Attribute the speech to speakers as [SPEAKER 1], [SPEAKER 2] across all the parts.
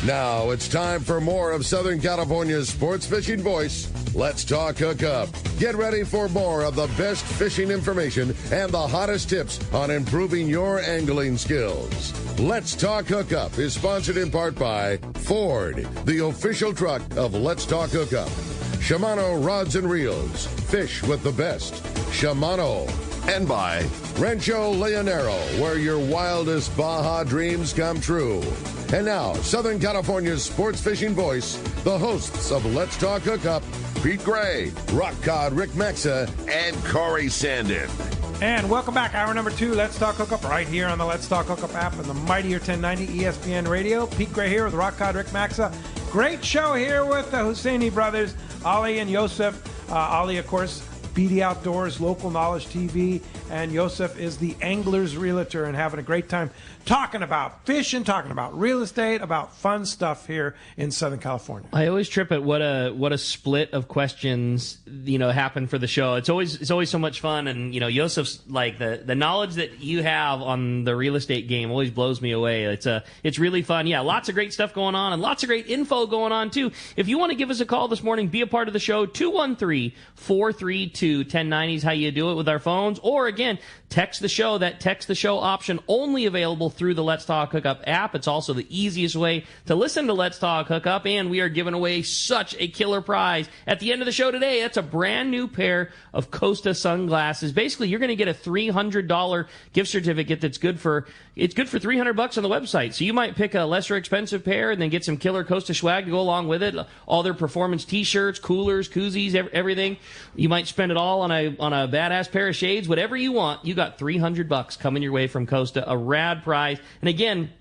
[SPEAKER 1] Now it's time for more of Southern California's sports fishing voice. Let's talk Hookup. Get ready for more of the best fishing information and the hottest tips on improving your angling skills. Let's Talk Hookup is sponsored in part by Ford, the official truck of Let's Talk Hookup. Shimano Rods and Reels. Fish with the best. Shimano. And by Rancho Leonero, where your wildest Baja dreams come true. And now, Southern California's sports fishing voice, the hosts of Let's Talk Hookup, Pete Gray, Rock Cod Rick Maxa, and Corey Sandin.
[SPEAKER 2] And welcome back. Hour number 2, Let's Talk Hookup, right here on the Let's Talk Hookup app and the Mightier 1090 ESPN Radio. Pete Gray here with Rock Cod Rick Maxa. Great show here with the Hussainy brothers, Ali and Yusef. Ali, of course, BD Outdoors, Local Knowledge TV, and Yusef is the Angler's Realtor, and having a great time talking about fishing, talking about real estate, about fun stuff here in Southern California.
[SPEAKER 3] I always trip at what a split of questions happen for the show. It's always so much fun, and Yosef's like the knowledge that you have on the real estate game always blows me away. It's really fun. Yeah, lots of great stuff going on and lots of great info going on too. If you want to give us a call this morning, be a part of the show. 213-432-1090 is how you do it with our phones, or again, text the show. That text the show option only available through the Let's Talk Hookup app. It's also the easiest way to listen to Let's Talk Hookup, and we are giving away such a killer prize at the end of the show today. That's a brand new pair of Costa sunglasses. Basically, you're going to get a $300 gift certificate that's good for $300 on the website. So you might pick a lesser expensive pair and then get some killer Costa swag to go along with it. All their performance t-shirts, coolers, koozies, everything. You might spend it all on a badass pair of shades, whatever you want. You got $300 coming your way from Costa, a rad prize. And again,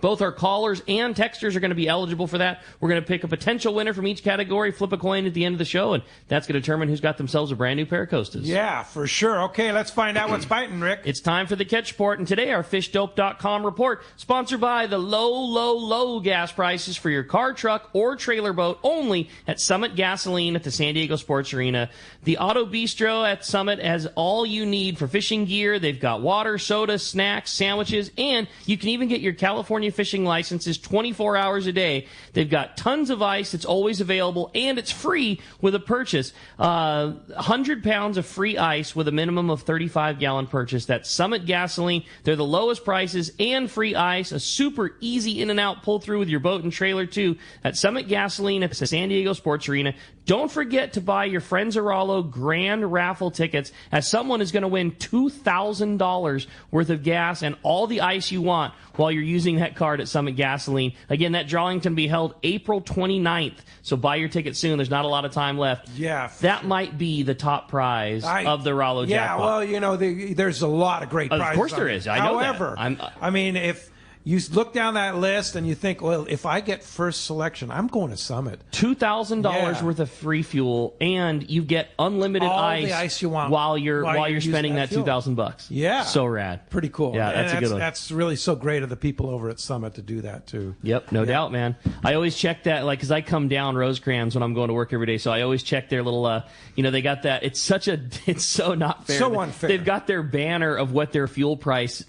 [SPEAKER 3] both our callers and texters are going to be eligible for that. We're going to pick a potential winner from each category, flip a coin at the end of the show, and that's going to determine who's got themselves a brand new pair of Costas.
[SPEAKER 2] Yeah, for sure. Okay, let's find out what's biting, Rick.
[SPEAKER 3] It's time for the Catch Report, and today our FishDope.com report, sponsored by the low gas prices for your car, truck, or trailer boat only at Summit Gasoline at the San Diego Sports Arena. The Auto Bistro at Summit has all you need for fishing gear. They've got water, soda, snacks, sandwiches, and you can even get your California fishing licenses 24 hours a day. They've got tons of ice. It's always available, and it's free with a purchase. 100 pounds of free ice with a minimum of 35-gallon purchase. That's Summit Gasoline. They're the lowest prices and free ice. A super easy in and out pull through with your boat and trailer, too. At Summit Gasoline at the San Diego Sports Arena. Don't forget to buy your Friends Aralo grand raffle tickets, as someone is going to win $2,000 worth of gas and all the ice you want while you're using that card at Summit Gasoline. Again, that drawing can be held April 29th, so buy your ticket soon. There's not a lot of time left.
[SPEAKER 2] Yeah.
[SPEAKER 3] That might be the top prize of the Rallo jackpot.
[SPEAKER 2] Yeah, well, there's a lot of great prizes.
[SPEAKER 3] Of course there is. I know that.
[SPEAKER 2] However, I mean, if you look down that list and you think, well, if I get first selection, I'm going to Summit.
[SPEAKER 3] $2,000 worth of free fuel, and you get unlimited
[SPEAKER 2] all the ice you want
[SPEAKER 3] while you're spending that $2,000.
[SPEAKER 2] Yeah,
[SPEAKER 3] so rad.
[SPEAKER 2] Pretty cool.
[SPEAKER 3] Yeah, that's a good one.
[SPEAKER 2] That's really so great of the people over at Summit to do that too.
[SPEAKER 3] Yep, no doubt, man. I always check that, because I come down Rosecrans when I'm going to work every day, so I always check their little, they got that. It's so not fair.
[SPEAKER 2] So unfair.
[SPEAKER 3] They've got their banner of what their fuel price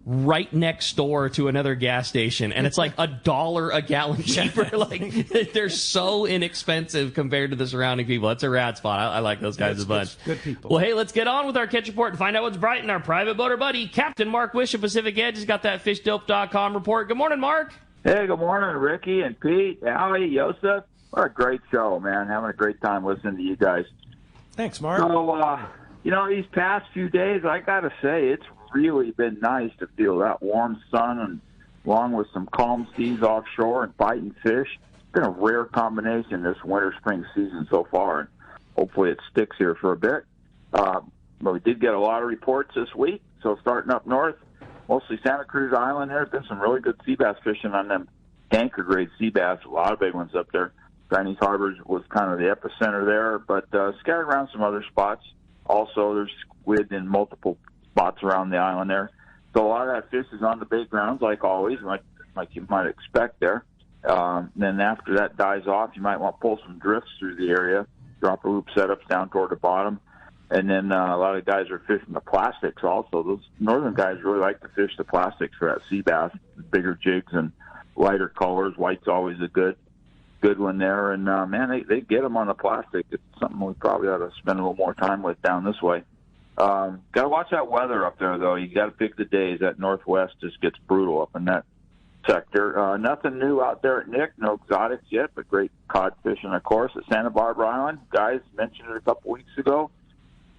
[SPEAKER 3] right next door to another gas station, and it's like $1 a gallon cheaper. They're so inexpensive compared to the surrounding people. It's a rad spot. I like those guys a bunch.
[SPEAKER 2] Good people.
[SPEAKER 3] Well, hey, let's get on with our Catch Report and find out what's bright in our private boater buddy. Captain Mark Wish of Pacific Edge has got that FishDope.com report. Good morning, Mark.
[SPEAKER 4] Hey, good morning, Ricky and Pete, Allie, Yosef. What a great show, man. Having a great time listening to you guys.
[SPEAKER 2] Thanks, Mark.
[SPEAKER 4] So, these past few days, I got to say, it's really been nice to feel that warm sun, and along with some calm seas offshore and biting fish. It's been a rare combination this winter-spring season so far, and hopefully it sticks here for a bit. But we did get a lot of reports this week, so starting up north, mostly Santa Cruz Island, there's been some really good sea bass fishing on them anchor-grade sea bass, a lot of big ones up there. Chinese Harbor was kind of the epicenter there, but scattered around some other spots. Also, there's squid in multiple spots around the island there. So a lot of that fish is on the bait grounds, like always, like you might expect there. Then after that dies off, you might want to pull some drifts through the area, drop a loop setups down toward the bottom. And then a lot of guys are fishing the plastics also. Those northern guys really like to fish the plastics for that sea bass, bigger jigs and lighter colors. White's always a good one there. And, man, they get them on the plastic. It's something we probably ought to spend a little more time with down this way. Got to watch that weather up there, though. You got to pick the days. That northwest just gets brutal up in that sector. Nothing new out there at Nick. No exotics yet, but great cod fishing, of course, at Santa Barbara Island. Guys mentioned it a couple weeks ago.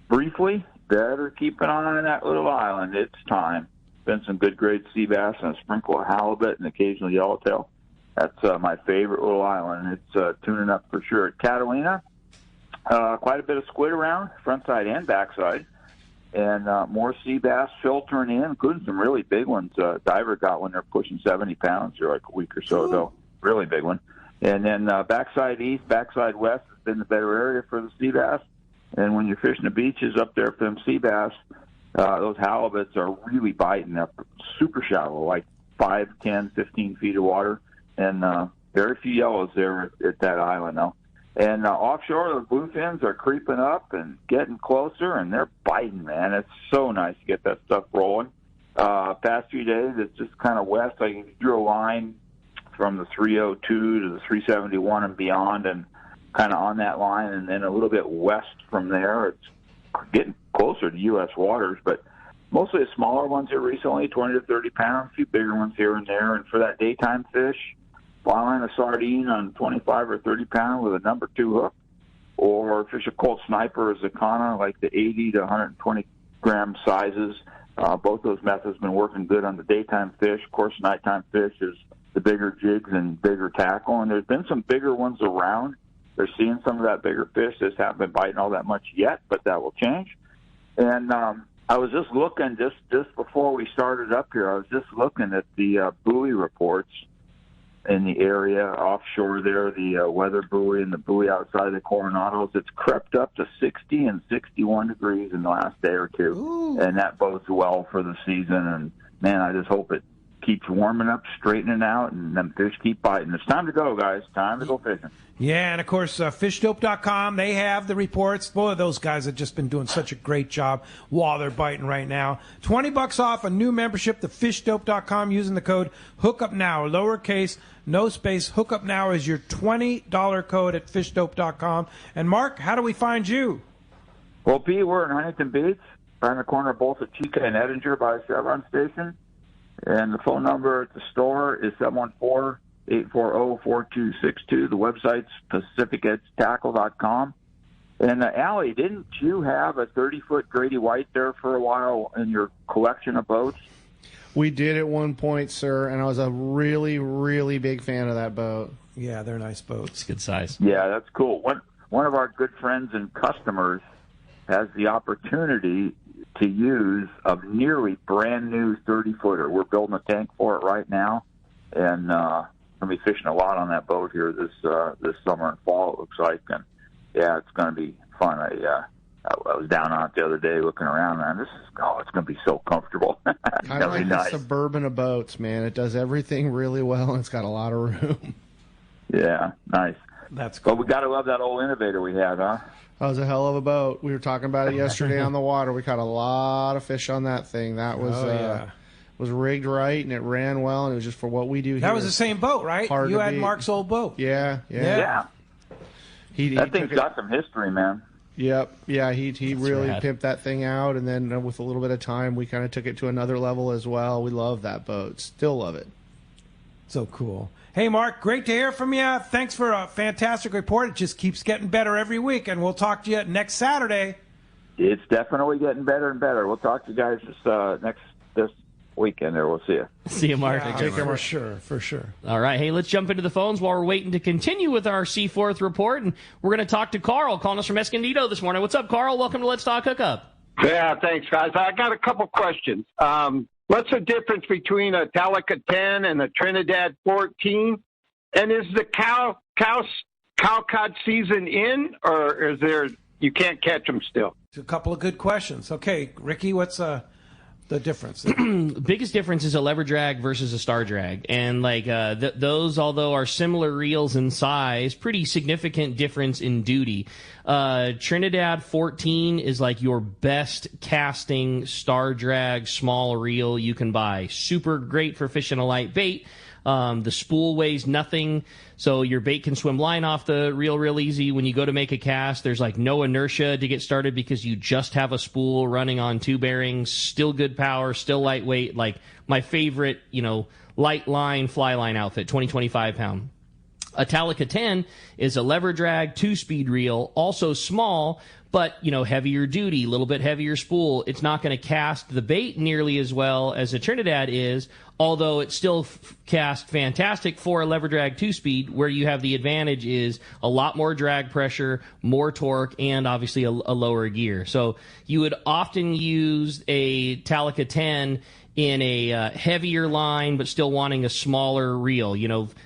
[SPEAKER 4] Briefly, better keep an eye on that little island. It's time. Been some good grade sea bass and a sprinkle of halibut and occasional yellowtail. That's my favorite little island. It's tuning up for sure. At Catalina, quite a bit of squid around, front side and backside. And more sea bass filtering in, including some really big ones. Diver got one. They're pushing 70 pounds here like a week or so ago. Really big one. And then backside east, backside west has been the better area for the sea bass. And when you're fishing the beaches up there for them sea bass, those halibuts are really biting. They're super shallow, like 5, 10, 15 feet of water. And very few yellows there at that island now. And offshore, the bluefins are creeping up and getting closer, and they're biting, man. It's so nice to get that stuff rolling. Past few days, it's just kind of west. I drew a line from the 302 to the 371 and beyond, and kind of on that line, and then a little bit west from there. It's getting closer to U.S. waters, but mostly the smaller ones here recently, 20 to 30 pounds, a few bigger ones here and there. And for that daytime fish, fly line a sardine on 25 or 30 pound with a number 2 hook, or fish a cold sniper or Zakana, like the 80 to 120 gram sizes. Both those methods have been working good on the daytime fish. Of course, nighttime fish is the bigger jigs and bigger tackle, and there's been some bigger ones around. They're seeing some of that bigger fish. Just haven't been biting all that much yet, but that will change. And I was just looking, just before we started up here, I was just looking at the buoy reports in the area offshore there, the weather buoy and the buoy outside the Coronados. It's crept up to 60 and 61 degrees in the last day or two. Ooh. And that bodes well for the season. And, man, I just hope it keeps warming up, straightening out, and them fish keep biting. It's time to go, guys. Time to go fishing.
[SPEAKER 2] Yeah, and of course, fishdope.com, they have the reports. Boy, those guys have just been doing such a great job while they're biting right now. $20 off a new membership to fishdope.com using the code HookUpNow, lowercase, no space. HookUpNow is your $20 code at fishdope.com. And, Mark, how do we find you?
[SPEAKER 4] Well, Pete, we're in Huntington Beach, right in the corner of both the Chica and Edinger by the Chevron station. And the phone number at the store is 714-840-4262. The website's PacificEdgeTackle.com. And Allie, didn't you have a 30-foot Grady White there for a while in your collection of boats?
[SPEAKER 5] We did at one point, sir, and I was a really, really big fan of that boat.
[SPEAKER 2] Yeah, they're nice boats.
[SPEAKER 3] It's good size.
[SPEAKER 4] Yeah, that's cool. One of our good friends and customers has the opportunity to use a nearly brand new 30-footer. We're building a tank for it right now, and I'm going to be fishing a lot on that boat here this summer and fall, it looks like. And, yeah, it's going to be fun. I was down on it the other day looking around, and it's going to be so comfortable.
[SPEAKER 5] I like the Suburban of boats, man. It does everything really well, and it's got a lot of room.
[SPEAKER 4] Yeah, nice.
[SPEAKER 2] That's cool.
[SPEAKER 4] But we got to love that old Innovator we had, huh?
[SPEAKER 5] That was a hell of a boat. We were talking about it yesterday on the water. We caught a lot of fish on that thing. That was was rigged right, and it ran well, and it was just for what we do here.
[SPEAKER 2] That was the same boat, right? You had Mark's old boat.
[SPEAKER 5] Yeah.
[SPEAKER 4] That thing's got some history, man.
[SPEAKER 5] Yep. Yeah, he really pimped that thing out, and then with a little bit of time, we kind of took it to another level as well. We love that boat. Still love it.
[SPEAKER 2] So cool. Hey, Mark, great to hear from you. Thanks for a fantastic report. It just keeps getting better every week, and we'll talk to you next Saturday.
[SPEAKER 4] It's definitely getting better and better. We'll talk to you guys this weekend there. We'll see you.
[SPEAKER 3] See you, Mark.
[SPEAKER 2] Yeah, for sure.
[SPEAKER 3] All right. Hey, let's jump into the phones while we're waiting to continue with our Seaforth report, and we're going to talk to Carl calling us from Escondido this morning. What's up, Carl? Welcome to Let's Talk Hookup.
[SPEAKER 6] Yeah, thanks, guys. I got a couple questions. What's the difference between a Talica 10 and a Trinidad 14? And is the cow cod season in, or is there you can't catch them still?
[SPEAKER 2] A couple of good questions. Okay, Ricky, what's the difference?
[SPEAKER 3] Biggest difference is a lever drag versus a star drag, and those, although are similar reels in size, pretty significant difference in duty. Trinidad 14 is like your best casting star drag small reel you can buy. Super great for fishing a light bait. The spool weighs nothing, so your bait can swim line off the reel real easy. When you go to make a cast, there's like no inertia to get started because you just have a spool running on 2 bearings. Still good power, still lightweight. Like my favorite, light line fly line outfit, 25 pound. Italica 10 is a lever drag 2-speed reel, also small, but, heavier duty, a little bit heavier spool. It's not going to cast the bait nearly as well as a Trinidad is, although it still casts fantastic for a lever drag 2-speed, where you have the advantage is a lot more drag pressure, more torque, and obviously a lower gear. So you would often use a Italica 10 in a heavier line, but still wanting a smaller reel.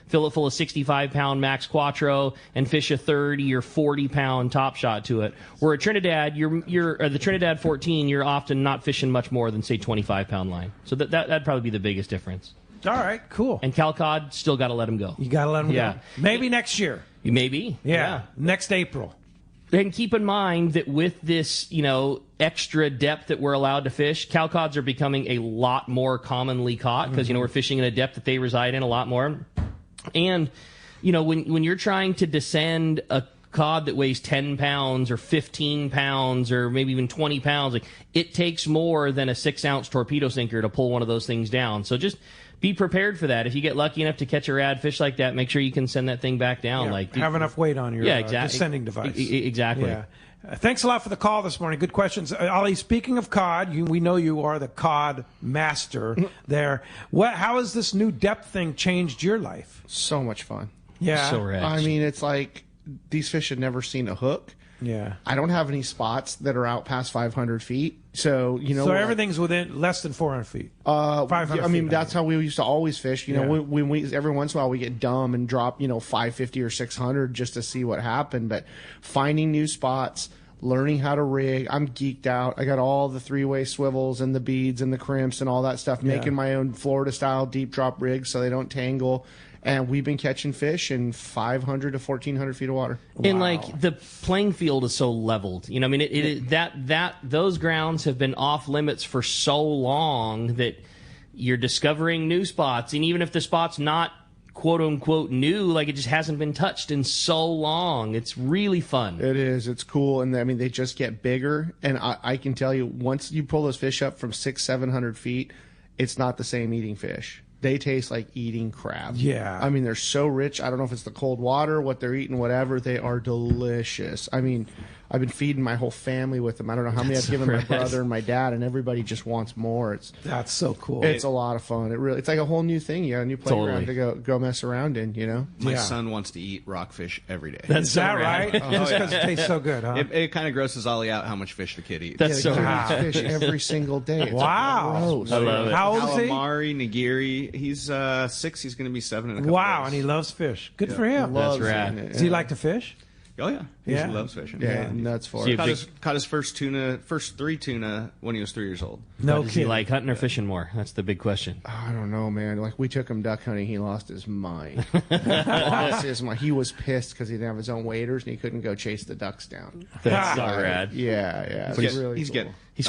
[SPEAKER 3] Fill it full of 65-pound max quattro and fish a 30 or 40-pound top shot to it. Where a Trinidad, the Trinidad 14, you're often not fishing much more than, say, 25-pound line. So that'd probably be the biggest difference.
[SPEAKER 2] All right, cool.
[SPEAKER 3] And Cal Cod, still got to let him go.
[SPEAKER 2] You got to let him go. Maybe next year.
[SPEAKER 3] Maybe.
[SPEAKER 2] Yeah, next April.
[SPEAKER 3] And keep in mind that with this, extra depth that we're allowed to fish, cowcods are becoming a lot more commonly caught because, we're fishing in a depth that they reside in a lot more. And, when you're trying to descend a cod that weighs 10 pounds or 15 pounds or maybe even 20 pounds, it takes more than a 6-ounce torpedo sinker to pull one of those things down. So just be prepared for that. If you get lucky enough to catch a rad fish like that, make sure you can send that thing back down.
[SPEAKER 2] Have enough weight on your descending device.
[SPEAKER 3] Exactly.
[SPEAKER 2] Yeah. Thanks a lot for the call this morning. Good questions. Ollie, speaking of cod, we know you are the cod master there. How has this new depth thing changed your life?
[SPEAKER 5] So much fun.
[SPEAKER 2] Yeah.
[SPEAKER 3] So rad.
[SPEAKER 5] I mean, it's like these fish had never seen a hook.
[SPEAKER 2] Yeah.
[SPEAKER 5] I don't have any spots that are out past 500 feet. So,
[SPEAKER 2] So everything's within less than 400 feet. 500
[SPEAKER 5] I mean,
[SPEAKER 2] feet,
[SPEAKER 5] that's how we used to always fish. When we every once in a while we get dumb and drop, 550 or 600 just to see what happened. But finding new spots, learning how to rig, I'm geeked out. I got all the 3-way swivels and the beads and the crimps and all that stuff, making my own Florida-style deep drop rigs so they don't tangle. And we've been catching fish in 500 to 1,400 feet of water.
[SPEAKER 3] And the playing field is so leveled. Those grounds have been off limits for so long that you're discovering new spots. And even if the spot's not quote unquote new, it just hasn't been touched in so long, it's really fun.
[SPEAKER 5] It is. It's cool. And they just get bigger. And I can tell you, once you pull those fish up from 600-700 feet, it's not the same eating fish. They taste like eating crab.
[SPEAKER 2] Yeah.
[SPEAKER 5] I mean, they're so rich. I don't know if it's the cold water, what they're eating, whatever. They are delicious. I mean, I've been feeding my whole family with them. I don't know how many I've given my brother and my dad, and everybody just wants more.
[SPEAKER 2] That's so cool.
[SPEAKER 5] It's a lot of fun. It's like a whole new thing. You got a new playground to go mess around in,
[SPEAKER 7] My son wants to eat rockfish every day.
[SPEAKER 2] Is that right? Just because it tastes so good, huh?
[SPEAKER 7] It kind of grosses Ollie out how much fish the kid eats.
[SPEAKER 3] That's so
[SPEAKER 5] fish every single day. It's
[SPEAKER 2] wow.
[SPEAKER 5] gross.
[SPEAKER 3] I love it.
[SPEAKER 2] How old is he?
[SPEAKER 7] Calamari, nigiri. He's 6. He's going to be 7 in a couple
[SPEAKER 2] Wow,
[SPEAKER 7] days.
[SPEAKER 2] and he loves fish. Good for him.
[SPEAKER 3] That's rad.
[SPEAKER 2] Does he like to fish?
[SPEAKER 7] Oh, yeah. He loves fishing.
[SPEAKER 5] Yeah, nuts for
[SPEAKER 3] See,
[SPEAKER 5] it.
[SPEAKER 7] Caught his first 3 tuna when he was 3 years old.
[SPEAKER 2] No
[SPEAKER 3] Does he
[SPEAKER 2] kidding.
[SPEAKER 3] like hunting or fishing more? That's the big question.
[SPEAKER 5] I don't know, man. We took him duck hunting. He lost his mind. He was pissed because he didn't have his own waders and he couldn't go chase the ducks down.
[SPEAKER 3] That's so rad.
[SPEAKER 5] Yeah.
[SPEAKER 7] He's
[SPEAKER 5] really
[SPEAKER 7] he's
[SPEAKER 5] cool.
[SPEAKER 7] getting.
[SPEAKER 3] He's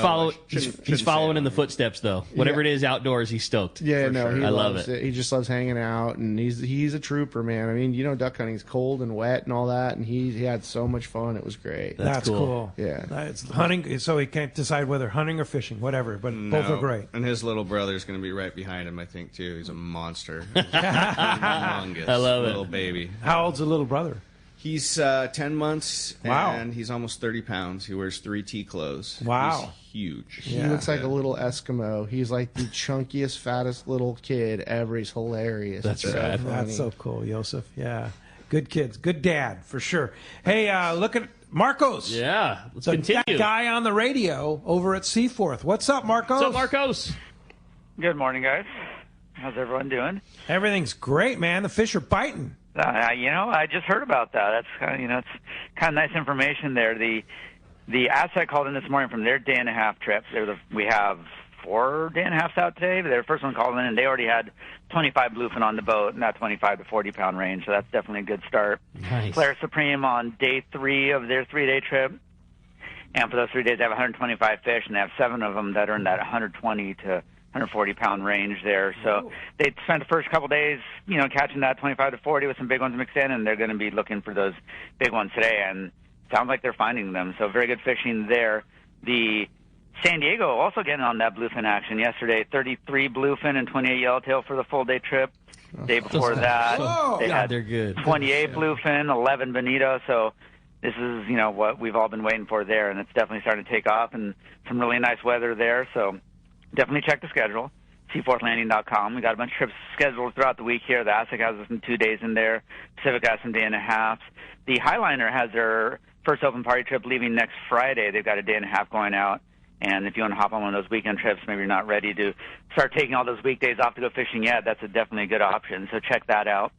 [SPEAKER 3] following in the footsteps, though. Whatever it is outdoors, he's stoked.
[SPEAKER 5] Yeah,
[SPEAKER 7] For sure.
[SPEAKER 5] he
[SPEAKER 3] I love
[SPEAKER 5] loves
[SPEAKER 3] it.
[SPEAKER 5] He just loves hanging out, and he's a trooper, man. I mean, duck hunting's cold and wet and all that, and he had so much fun. It was great.
[SPEAKER 2] That's cool.
[SPEAKER 5] Yeah.
[SPEAKER 2] It's hunting, so he can't decide whether hunting or fishing, whatever, but both are great.
[SPEAKER 7] And his little brother's going to be right behind him, I think, too. He's a monster. Humongous.
[SPEAKER 3] I love it.
[SPEAKER 7] Little baby.
[SPEAKER 2] How old's the little brother?
[SPEAKER 7] He's 10 months,
[SPEAKER 2] Wow.
[SPEAKER 7] and he's almost 30 pounds. He wears 3 T clothes.
[SPEAKER 2] Wow.
[SPEAKER 7] He's huge.
[SPEAKER 5] He looks like a little Eskimo. He's like the chunkiest, fattest little kid ever. He's hilarious.
[SPEAKER 3] That's
[SPEAKER 5] It's so
[SPEAKER 3] rad.
[SPEAKER 5] funny.
[SPEAKER 2] That's so cool, Yusef. Yeah. Good kids. Good dad, for sure. Hey, look at Marcos.
[SPEAKER 3] Yeah, let's
[SPEAKER 2] So
[SPEAKER 3] continue.
[SPEAKER 2] that guy on the radio over at Seaforth. What's up, Marcos?
[SPEAKER 3] What's up, Marcos?
[SPEAKER 8] Good morning, guys. How's everyone doing?
[SPEAKER 2] Everything's great, man. The fish are biting.
[SPEAKER 8] I just heard about that. That's kind of, it's kind of nice information there. The asset called in this morning from their day-and-a-half trip. We have 4 day-and-a-halves out today. Their first one called in, and they already had 25 bluefin on the boat in that 25 to 40-pound range, so that's definitely a good start.
[SPEAKER 3] Nice.
[SPEAKER 8] Claire Supreme on day 3 of their 3-day trip. And for those 3 days, they have 125 fish, and they have 7 of them that are in that 120 to 140-pound range there. So they spent the first couple days, catching that 25 to 40 with some big ones mixed in, and they're going to be looking for those big ones today, and sounds like they're finding them. So very good fishing there. The San Diego also getting on that bluefin action yesterday. 33 bluefin and 28 yellowtail for the full-day trip. Day before that,
[SPEAKER 3] they're good.
[SPEAKER 8] 28 bluefin, 11 bonito. So this is, what we've all been waiting for there, and it's definitely starting to take off, and some really nice weather there. So definitely check the schedule, seaforthlanding.com. We got a bunch of trips scheduled throughout the week here. The ASIC has some 2 days in there. Pacific has some day and a half. The Highliner has their first open party trip leaving next Friday. They've got a day and a half going out. And if you want to hop on one of those weekend trips, maybe you're not ready to start taking all those weekdays off to go fishing yet, that's definitely a good option. So check that out.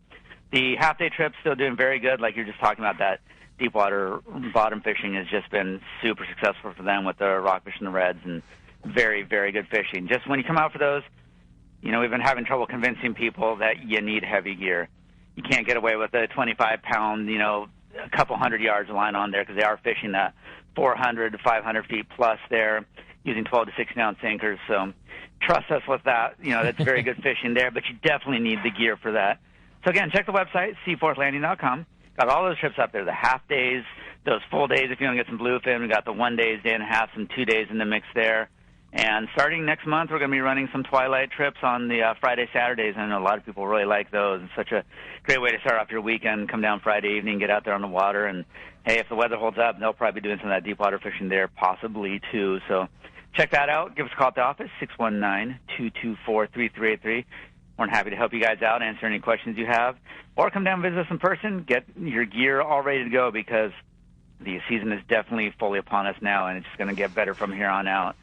[SPEAKER 8] The half-day trip's still doing very good. Like you're just talking about, that deep water bottom fishing has just been super successful for them with the rockfish and the reds, and very, very good fishing. Just when you come out for those, we've been having trouble convincing people that you need heavy gear. You can't get away with a 25-pound, a couple hundred yards of line on there, because they are fishing that 400 to 500 feet plus there, using 12 to 16-ounce anchors. So trust us with that. That's very good fishing there, but you definitely need the gear for that. So again, check the website, seaforthlanding.com. Got all those trips up there, the half days, those full days if you want to get some bluefin. We got the 1 day, day and a half, and 2 days in the mix there. And starting next month, we're going to be running some twilight trips on the Friday, Saturdays. I know a lot of people really like those. It's such a great way to start off your weekend. Come down Friday evening, get out there on the water, and, hey, if the weather holds up, they'll probably be doing some of that deep water fishing there possibly too. So check that out. Give us a call at the office, 619-224-3383. We're happy to help you guys out, answer any questions you have, or come down and visit us in person. Get your gear all ready to go, because the season is definitely fully upon us now, and it's just going to get better from here on out.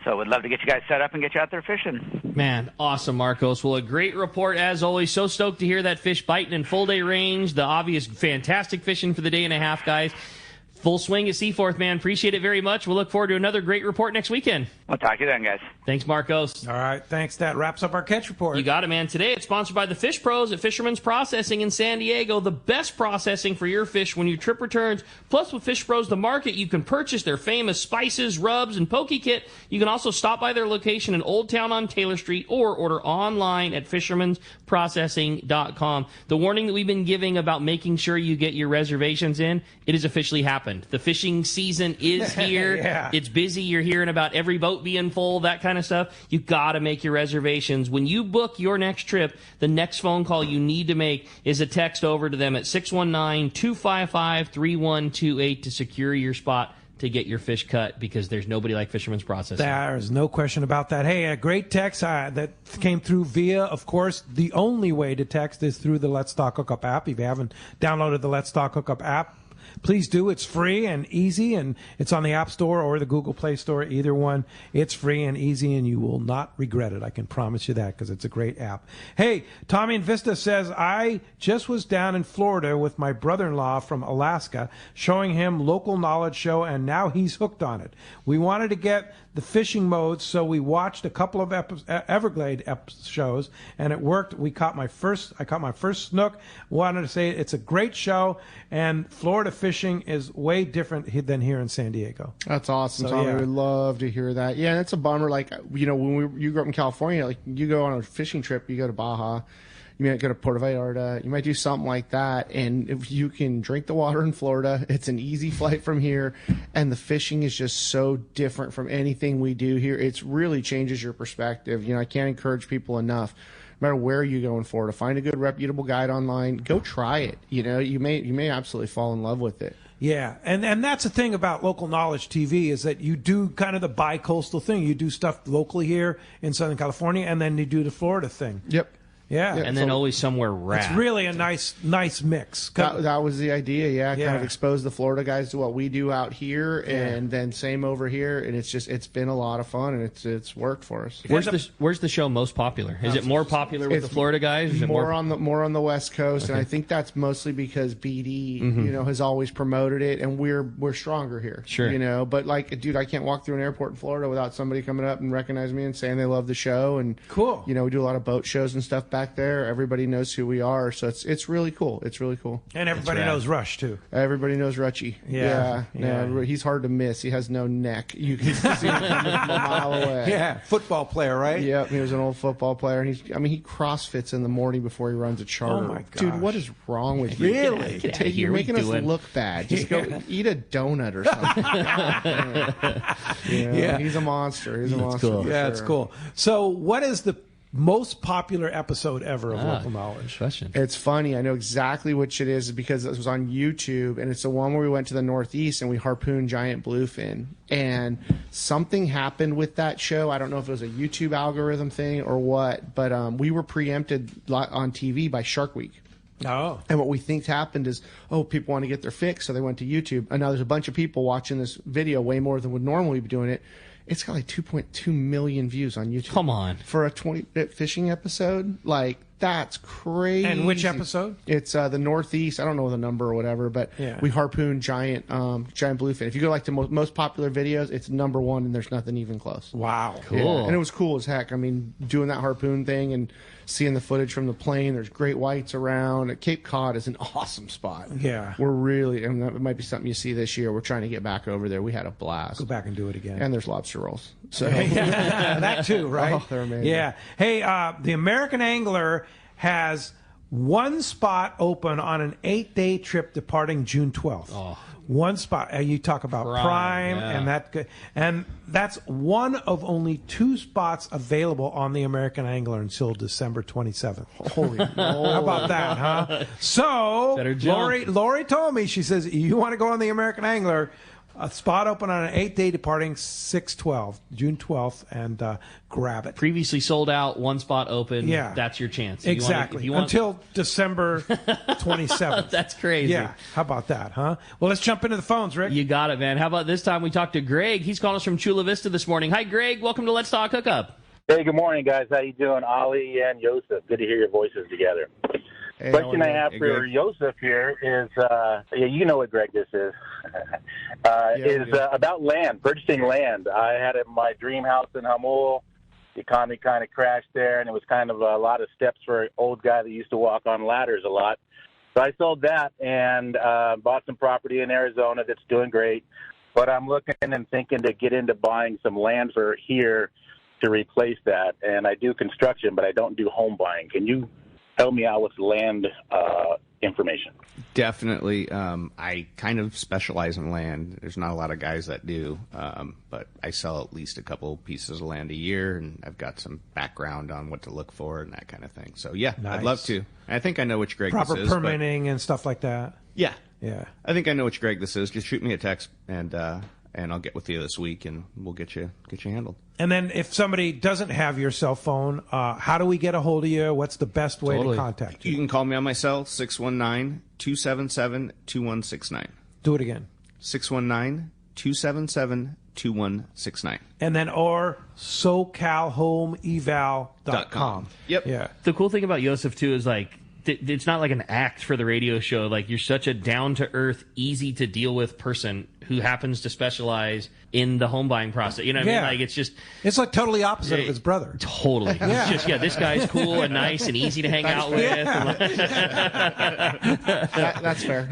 [SPEAKER 8] So we'd love to get you guys set up and get you out there fishing.
[SPEAKER 3] Man, awesome, Marcos. Well, a great report as always. So stoked to hear that fish biting in full day range. The obvious fantastic fishing for the day and a half, guys. Full swing at Seaforth, man. Appreciate it very much. We'll look forward to another great report next weekend.
[SPEAKER 8] We'll talk to you then, guys.
[SPEAKER 3] Thanks, Marcos.
[SPEAKER 2] All right, thanks. That wraps up our catch report.
[SPEAKER 3] You got it, man. Today it's sponsored by the Fish Pros at Fisherman's Processing in San Diego. The best processing for your fish when your trip returns. Plus, with Fish Pros, the market, you can purchase their famous spices, rubs, and poke kit. You can also stop by their location in Old Town on Taylor Street or order online at fishermansprocessing.com. The warning that we've been giving about making sure you get your reservations in, it has officially happened. The fishing season is here.
[SPEAKER 2] Yeah.
[SPEAKER 3] It's busy. You're hearing about every boat being full, that kind of stuff. You got to make your reservations. When you book your next trip, the next phone call you need to make is a text over to them at 619-255-3128 to secure your spot to get your fish cut, because there's nobody like Fisherman's Processing.
[SPEAKER 2] There's no question about that. Hey, a great text that came through via, of course, the only way to text is through the Let's Talk Hookup app. If you haven't downloaded the Let's Talk Hookup app, please do. It's free and easy, and it's on the App Store or the Google Play Store, either one. It's free and easy, and you will not regret it. I can promise you that, because it's a great app. Hey, Tommy in Vista says, I just was down in Florida with my brother-in-law from Alaska, showing him local knowledge show, and now he's hooked on it. We wanted to get the fishing modes, so we watched a couple of Everglade shows, and it worked. I caught my first snook. Wanted to say it's a great show, and Florida fishing is way different than here in San Diego.
[SPEAKER 5] That's awesome,
[SPEAKER 2] So,
[SPEAKER 5] Tommy.
[SPEAKER 2] yeah.
[SPEAKER 5] We'd love to hear that. Yeah, and it's a bummer. Like, when you grew up in California, like, you go on a fishing trip, you go to Baja, you might go to Puerto Vallarta, you might do something like that, and if you can drink the water in Florida, it's an easy flight from here, and the fishing is just so different from anything we do here. It really changes your perspective. I can't encourage people enough. No matter where you go in Florida, find a good, reputable guide online. Go try it. You may absolutely fall in love with it.
[SPEAKER 2] Yeah, and that's the thing about Local Knowledge TV, is that you do kind of the bi-coastal thing. You do stuff locally here in Southern California, and then you do the Florida thing.
[SPEAKER 5] Yep.
[SPEAKER 2] Yeah.
[SPEAKER 3] And then always somewhere rad.
[SPEAKER 2] It's really a nice mix.
[SPEAKER 5] That was the idea, yeah.
[SPEAKER 2] Yeah.
[SPEAKER 5] Kind of expose the Florida guys to what we do out here, and then same over here. And it's been a lot of fun, and it's worked for us.
[SPEAKER 3] Where's the show most popular? Is it more popular with the Florida guys? Or is it
[SPEAKER 5] more on the West Coast,
[SPEAKER 3] Okay.
[SPEAKER 5] and I think that's mostly because BD, has always promoted it, and we're stronger here.
[SPEAKER 3] Sure.
[SPEAKER 5] But like, dude, I can't walk through an airport in Florida without somebody coming up and recognizing me and saying they love the show. And
[SPEAKER 2] cool.
[SPEAKER 5] We do a lot of boat shows and stuff back there. Everybody knows who we are, so it's really cool. It's really cool.
[SPEAKER 2] And everybody knows Rush too.
[SPEAKER 5] Everybody knows Rutchy. Yeah. He's hard to miss. He has no neck. You can see him from a mile away.
[SPEAKER 2] Yeah, football player, right?
[SPEAKER 5] Yep, he was an old football player, and he CrossFits in the morning before he runs a charter.
[SPEAKER 2] Oh my gosh.
[SPEAKER 5] Dude, what is wrong with you?
[SPEAKER 2] Really?
[SPEAKER 3] Get out of here.
[SPEAKER 5] You're making us
[SPEAKER 3] What are you doing?
[SPEAKER 5] look bad. Just go eat a donut or something.
[SPEAKER 2] Yeah.
[SPEAKER 5] He's a monster. He's a monster.
[SPEAKER 3] cool.
[SPEAKER 5] for
[SPEAKER 2] Yeah,
[SPEAKER 5] sure.
[SPEAKER 2] it's cool. So, what is the most popular episode ever of Local Knowledge?
[SPEAKER 3] Question.
[SPEAKER 5] It's funny. I know exactly which it is because it was on YouTube, and it's the one where we went to the Northeast and we harpooned giant bluefin. And something happened with that show. I don't know if it was a YouTube algorithm thing or what, but we were preempted on TV by Shark Week.
[SPEAKER 2] Oh.
[SPEAKER 5] And what we think happened is, people want to get their fix, so they went to YouTube. And now there's a bunch of people watching this video, way more than would normally be doing it. It's got like 2.2 million views on YouTube.
[SPEAKER 3] Come on.
[SPEAKER 5] For a 20-minute fishing episode? Like, that's crazy.
[SPEAKER 2] And which episode?
[SPEAKER 5] It's the Northeast. I don't know the number or whatever, but we harpooned giant bluefin. If you go like to most popular videos, it's number one, and there's nothing even close.
[SPEAKER 2] Wow.
[SPEAKER 3] Cool.
[SPEAKER 5] Yeah. And it was cool as heck. I mean, doing that harpoon thing and seeing the footage from the plane. There's great whites around. Cape Cod is an awesome spot.
[SPEAKER 2] Yeah.
[SPEAKER 5] We're really, and that might be something you see this year. We're trying to get back over there. We had a blast.
[SPEAKER 2] Go back and do it again.
[SPEAKER 5] And there's lobster rolls. So
[SPEAKER 2] That too, right?
[SPEAKER 5] Oh, they're amazing.
[SPEAKER 2] Yeah. Hey, the American Angler has one spot open on an 8-day trip departing June 12th.
[SPEAKER 3] Oh.
[SPEAKER 2] One spot. You talk about Prime
[SPEAKER 3] yeah.
[SPEAKER 2] and that's one of only 2 spots available on the American Angler until December 27th.
[SPEAKER 5] holy moly.
[SPEAKER 2] How about that, huh? So,
[SPEAKER 3] Better jump.
[SPEAKER 2] Lori told me, she says, you want to go on the American Angler, a spot open on an 8-day departing June 12th, and grab it.
[SPEAKER 3] Previously sold out, one spot open.
[SPEAKER 2] Yeah.
[SPEAKER 3] That's your chance.
[SPEAKER 2] Exactly. Until December 27th.
[SPEAKER 3] That's crazy.
[SPEAKER 2] Yeah. How about that, huh? Well, let's jump into the phones, Rick.
[SPEAKER 3] You got it, man. How about this time we talked to Greg? He's calling us from Chula Vista this morning. Hi, Greg. Welcome to Let's Talk Hookup.
[SPEAKER 9] Hey, good morning, guys. How you doing? Ollie and Yusef. Good to hear your voices together.
[SPEAKER 5] Hey,
[SPEAKER 9] Question I have
[SPEAKER 7] Hey,
[SPEAKER 9] for
[SPEAKER 7] Greg.
[SPEAKER 9] Yusef here is, you know what, Greg, this is, about land, purchasing land. I had my dream house in Hamul. The economy kind of crashed there, and it was kind of a lot of steps for an old guy that used to walk on ladders a lot. So I sold that and bought some property in Arizona that's doing great. But I'm looking and thinking to get into buying some land for here to replace that. And I do construction, but I don't do home buying. Can you help me out with land information?
[SPEAKER 7] Definitely. I kind of specialize in land. There's not a lot of guys that do, but I sell at least a couple pieces of land a year, and I've got some background on what to look for and that kind of thing. So, yeah,
[SPEAKER 2] Nice.
[SPEAKER 7] I'd love to. I think I know which Greg
[SPEAKER 2] Proper
[SPEAKER 7] this is.
[SPEAKER 2] permitting and stuff like that.
[SPEAKER 7] Yeah.
[SPEAKER 2] Yeah.
[SPEAKER 7] I think I know which Greg this is. Just shoot me a text, and I'll get with you this week, and we'll get you handled.
[SPEAKER 2] And then if somebody doesn't have your cell phone, how do we get a hold of you? What's the best way to contact
[SPEAKER 7] You
[SPEAKER 2] you?
[SPEAKER 7] can call me on my cell, 619-277-2169.
[SPEAKER 2] Do it again.
[SPEAKER 7] 619-277-2169.
[SPEAKER 2] And then or SoCalHomeEval.com.
[SPEAKER 7] Yep.
[SPEAKER 2] Yeah.
[SPEAKER 3] The cool thing about Yusef, too, is like, it's not like an act for the radio show. Like, you're such a down-to-earth, easy-to-deal-with person who happens to specialize in the home buying process. You know what I mean? Like, it's just...
[SPEAKER 2] It's like totally opposite of his brother.
[SPEAKER 3] Totally.
[SPEAKER 2] Yeah.
[SPEAKER 3] It's just, this guy's cool and nice and easy to hang out with.
[SPEAKER 5] That's fair.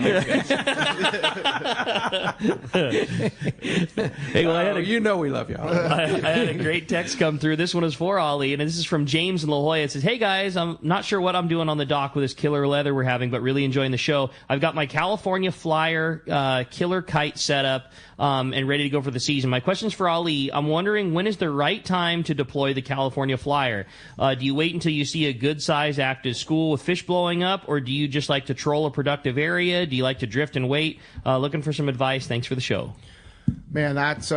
[SPEAKER 3] Hey, well,
[SPEAKER 2] You know we love you.
[SPEAKER 3] I had a great text come through. This one is for Ollie, and this is from James in La Jolla. It says, hey, guys, I'm not sure what I'm doing on the dock with this killer leather we're having, but really enjoying the show. I've got my California Flyer killer kite set up and ready to go for the season. My question's for Ali. I'm wondering, when is the right time to deploy the California Flyer? Do you wait until you see a good-sized active school with fish blowing up, or do you just like to troll a productive area? Do you like to drift and wait? Looking for some advice. Thanks for the show.
[SPEAKER 5] Man, that's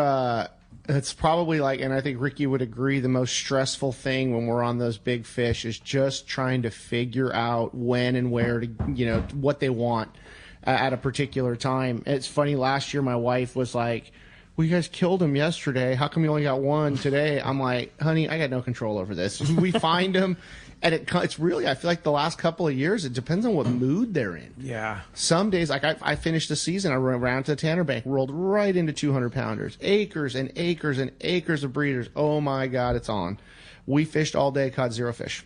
[SPEAKER 5] probably like, and I think Ricky would agree, the most stressful thing when we're on those big fish is just trying to figure out when and where to, what they want at a particular time. It's funny, last year my wife was like, well, you guys killed him yesterday. How come you only got one today? I'm like, honey, I got no control over this. We find them, and it's really, I feel like the last couple of years, it depends on what mood they're in.
[SPEAKER 2] Yeah.
[SPEAKER 5] Some days, like I finished the season, I ran around to the Tanner Bank, rolled right into 200-pounders, acres and acres and acres of breeders. Oh my God, it's on. We fished all day, caught zero fish.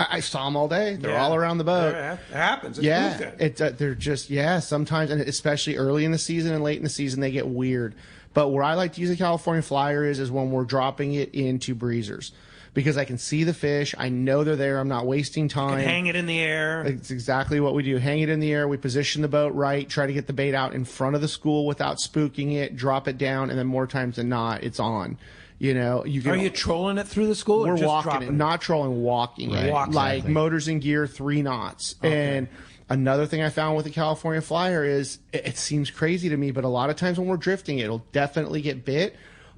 [SPEAKER 5] I saw them all day. They're all around the boat.
[SPEAKER 2] It happens. It's
[SPEAKER 5] they're just sometimes, and especially early in the season and late in the season, they get weird. But where I like to use a California flyer is when we're dropping it into breezers. Because I can see the fish. I know they're there. I'm not wasting time.
[SPEAKER 2] You can hang it in the air.
[SPEAKER 5] It's exactly what we do. Hang it in the air. We position the boat right. Try to get the bait out in front of the school without spooking it. Drop it down. And then more times than not, it's on. You know, you can.
[SPEAKER 2] Are you trolling it through the school?
[SPEAKER 5] We're
[SPEAKER 2] or just
[SPEAKER 5] walking it. Not trolling, walking it.
[SPEAKER 2] Walking
[SPEAKER 5] like motors in gear, 3 knots. Okay. And another thing I found with the California flyer is it seems crazy to me, but a lot of times when we're drifting, it'll definitely get bit.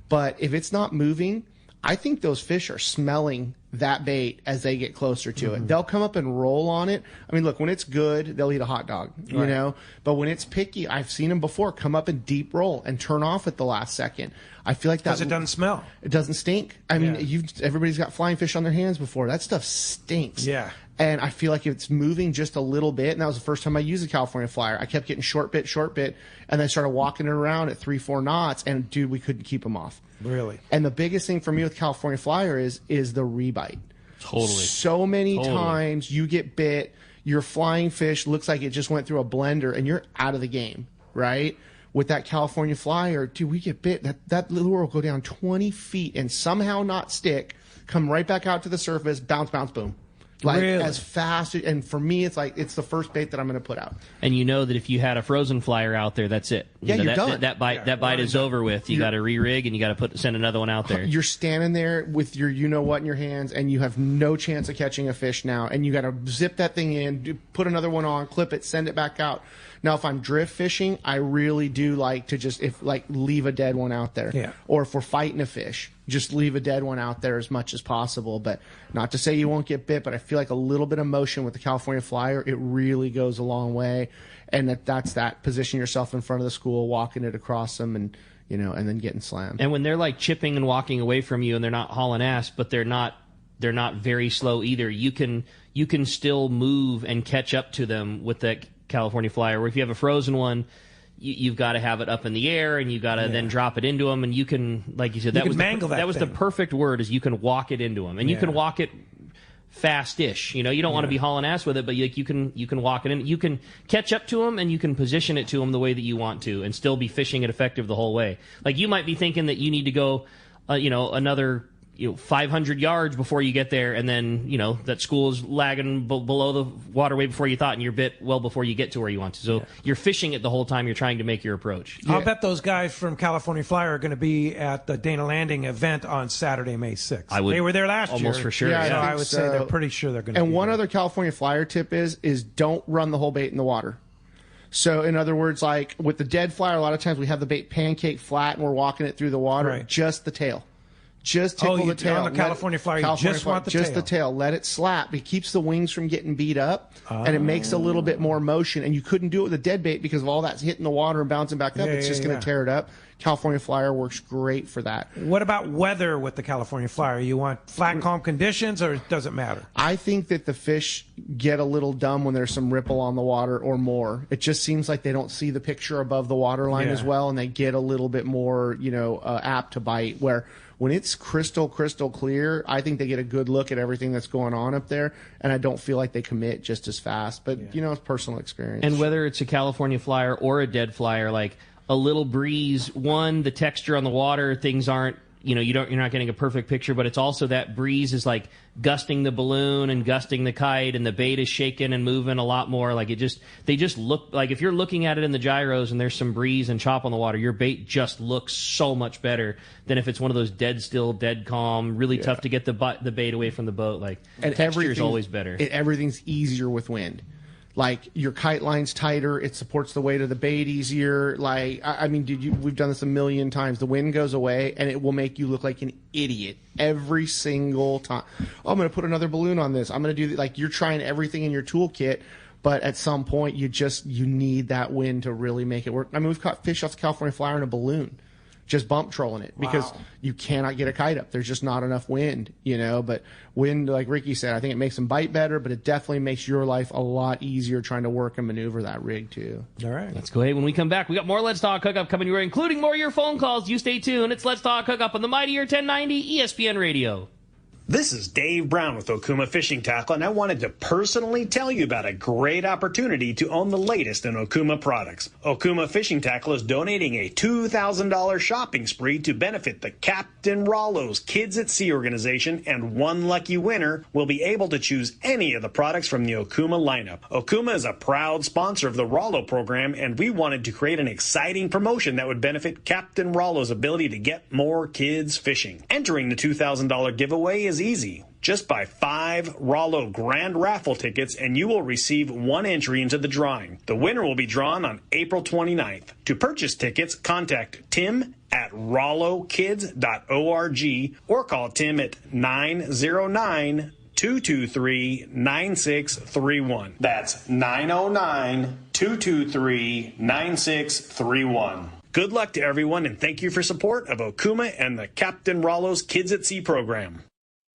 [SPEAKER 5] But if it's not moving, I think those fish are smelling that bait as they get closer to it. They'll come up and roll on it. I mean, look, when it's good, they'll eat a hot dog, you know? But when it's picky, I've seen them before come up and deep roll and turn off at the last second. I feel like that.
[SPEAKER 2] Because it doesn't smell.
[SPEAKER 5] It doesn't stink. I mean, everybody's got flying fish on their hands before. That stuff stinks.
[SPEAKER 2] Yeah.
[SPEAKER 5] And I feel like if it's moving just a little bit, and that was the first time I used a California flyer, I kept getting short bit, and then I started walking it around at 3-4 knots, and dude, we couldn't keep them off.
[SPEAKER 2] Really?
[SPEAKER 5] And the biggest thing for me with California flyer is the rebite.
[SPEAKER 3] Totally.
[SPEAKER 5] So many times you get bit, your flying fish looks like it just went through a blender, and you're out of the game, right? With that California flyer, dude, we get bit. That lure will go down 20 feet and somehow not stick, come right back out to the surface, bounce, boom. Like as fast, and for me, it's like it's the first bait that I'm going to put out.
[SPEAKER 3] And you know that if you had a frozen flyer out there, that's it.
[SPEAKER 5] Yeah, you're done.
[SPEAKER 3] That bite is over with. You got to re-rig and you got to send another one out there.
[SPEAKER 5] You're standing there with your you-know-what in your hands, and you have no chance of catching a fish now. And you got to zip that thing in, put another one on, clip it, send it back out. Now, if I'm drift fishing, I really do like to just leave a dead one out there.
[SPEAKER 2] Yeah.
[SPEAKER 5] Or if we're fighting a fish, just leave a dead one out there as much as possible. But not to say you won't get bit, but I feel like a little bit of motion with the California flyer, it really goes a long way. And that's that. Position yourself in front of the school, walking it across them, and and then getting slammed.
[SPEAKER 3] And when they're like chipping and walking away from you, and they're not hauling ass, but they're not very slow either. You can still move and catch up to them with that California flyer. Or if you have a frozen one, you've got to have it up in the air, and you've got to then drop it into them, and you can, like you said, that was the perfect word, is you can walk it into them, and you can walk it fast-ish. You don't want to be hauling ass with it, but you can walk it in. You can catch up to them, and you can position it to them the way that you want to, and still be fishing it effective the whole way. Like you might be thinking that you need to go, another 500 yards before you get there, and then that school is lagging below the waterway before you thought, and you're bit well before you get to where you want to. So you're fishing it the whole time you're trying to make your approach.
[SPEAKER 2] I'll bet those guys from California Flyer are going to be at the Dana Landing event on Saturday, May 6th. They were there last year.
[SPEAKER 3] Almost for sure.
[SPEAKER 5] Yeah,
[SPEAKER 2] so I would say they're pretty sure they're going to be
[SPEAKER 5] And one
[SPEAKER 2] there.
[SPEAKER 5] other California Flyer tip is don't run the whole bait in the water. So, in other words, like with the dead flyer, a lot of times we have the bait pancake flat and we're walking it through the water, just the tail. Just tickle the tail.
[SPEAKER 2] On the California flyer, you just want the tail.
[SPEAKER 5] Just the tail. Let it slap. It keeps the wings from getting beat up, and it makes a little bit more motion. And you couldn't do it with a dead bait because of all that's hitting the water and bouncing back up. It's just going to tear it up. California flyer works great for that.
[SPEAKER 2] What about weather with the California flyer? You want flat, calm conditions, or does it matter?
[SPEAKER 5] I think that the fish get a little dumb when there's some ripple on the water or more. It just seems like they don't see the picture above the water line as well, and they get a little bit more, apt to bite. Where when it's crystal clear, I think they get a good look at everything that's going on up there, and I don't feel like they commit just as fast. But, it's personal experience.
[SPEAKER 3] And whether it's a California flyer or a dead flyer, like a little breeze, the texture on the water, things aren't, you're not getting a perfect picture, but it's also that breeze is like gusting the balloon and gusting the kite, and the bait is shaking and moving a lot more. Like they just look like, if you're looking at it in the gyros and there's some breeze and chop on the water, your bait just looks so much better than if it's one of those dead still, dead calm, really tough to get the bait away from the boat. Like, and texture is always better.
[SPEAKER 5] Everything's easier with wind. Like, your kite line's tighter. It supports the weight of the bait easier. Like, I mean, we've done this a million times. The wind goes away, and it will make you look like an idiot every single time. Oh, I'm going to put another balloon on this. I'm going to do, like, you're trying everything in your toolkit, but at some point, you need that wind to really make it work. I mean, we've caught fish off the California flyer in a balloon, just bump trolling it, because you cannot get a kite up. There's just not enough wind, But wind, like Ricky said, I think it makes them bite better, but it definitely makes your life a lot easier trying to work and maneuver that rig, too.
[SPEAKER 2] All right.
[SPEAKER 3] Let's go ahead. When we come back, we got more Let's Talk Hookup coming your way, including more of your phone calls. You stay tuned. It's Let's Talk Hookup on the Mightier 1090 ESPN Radio.
[SPEAKER 10] This is Dave Brown with Okuma Fishing Tackle, and I wanted to personally tell you about a great opportunity to own the latest in Okuma products. Okuma Fishing Tackle is donating a $2,000 shopping spree to benefit the Captain Rollo's Kids at Sea organization, and one lucky winner will be able to choose any of the products from the Okuma lineup. Okuma is a proud sponsor of the Rollo program, and we wanted to create an exciting promotion that would benefit Captain Rollo's ability to get more kids fishing. Entering the $2,000 giveaway is easy. Just buy 5 Rollo Grand Raffle tickets and you will receive 1 entry into the drawing. The winner will be drawn on April 29th. To purchase tickets, contact Tim at rollokids.org or call Tim at 909-223-9631. That's 909-223-9631. Good luck to everyone, and thank you for support of Okuma and the Captain Rollo's Kids at Sea program.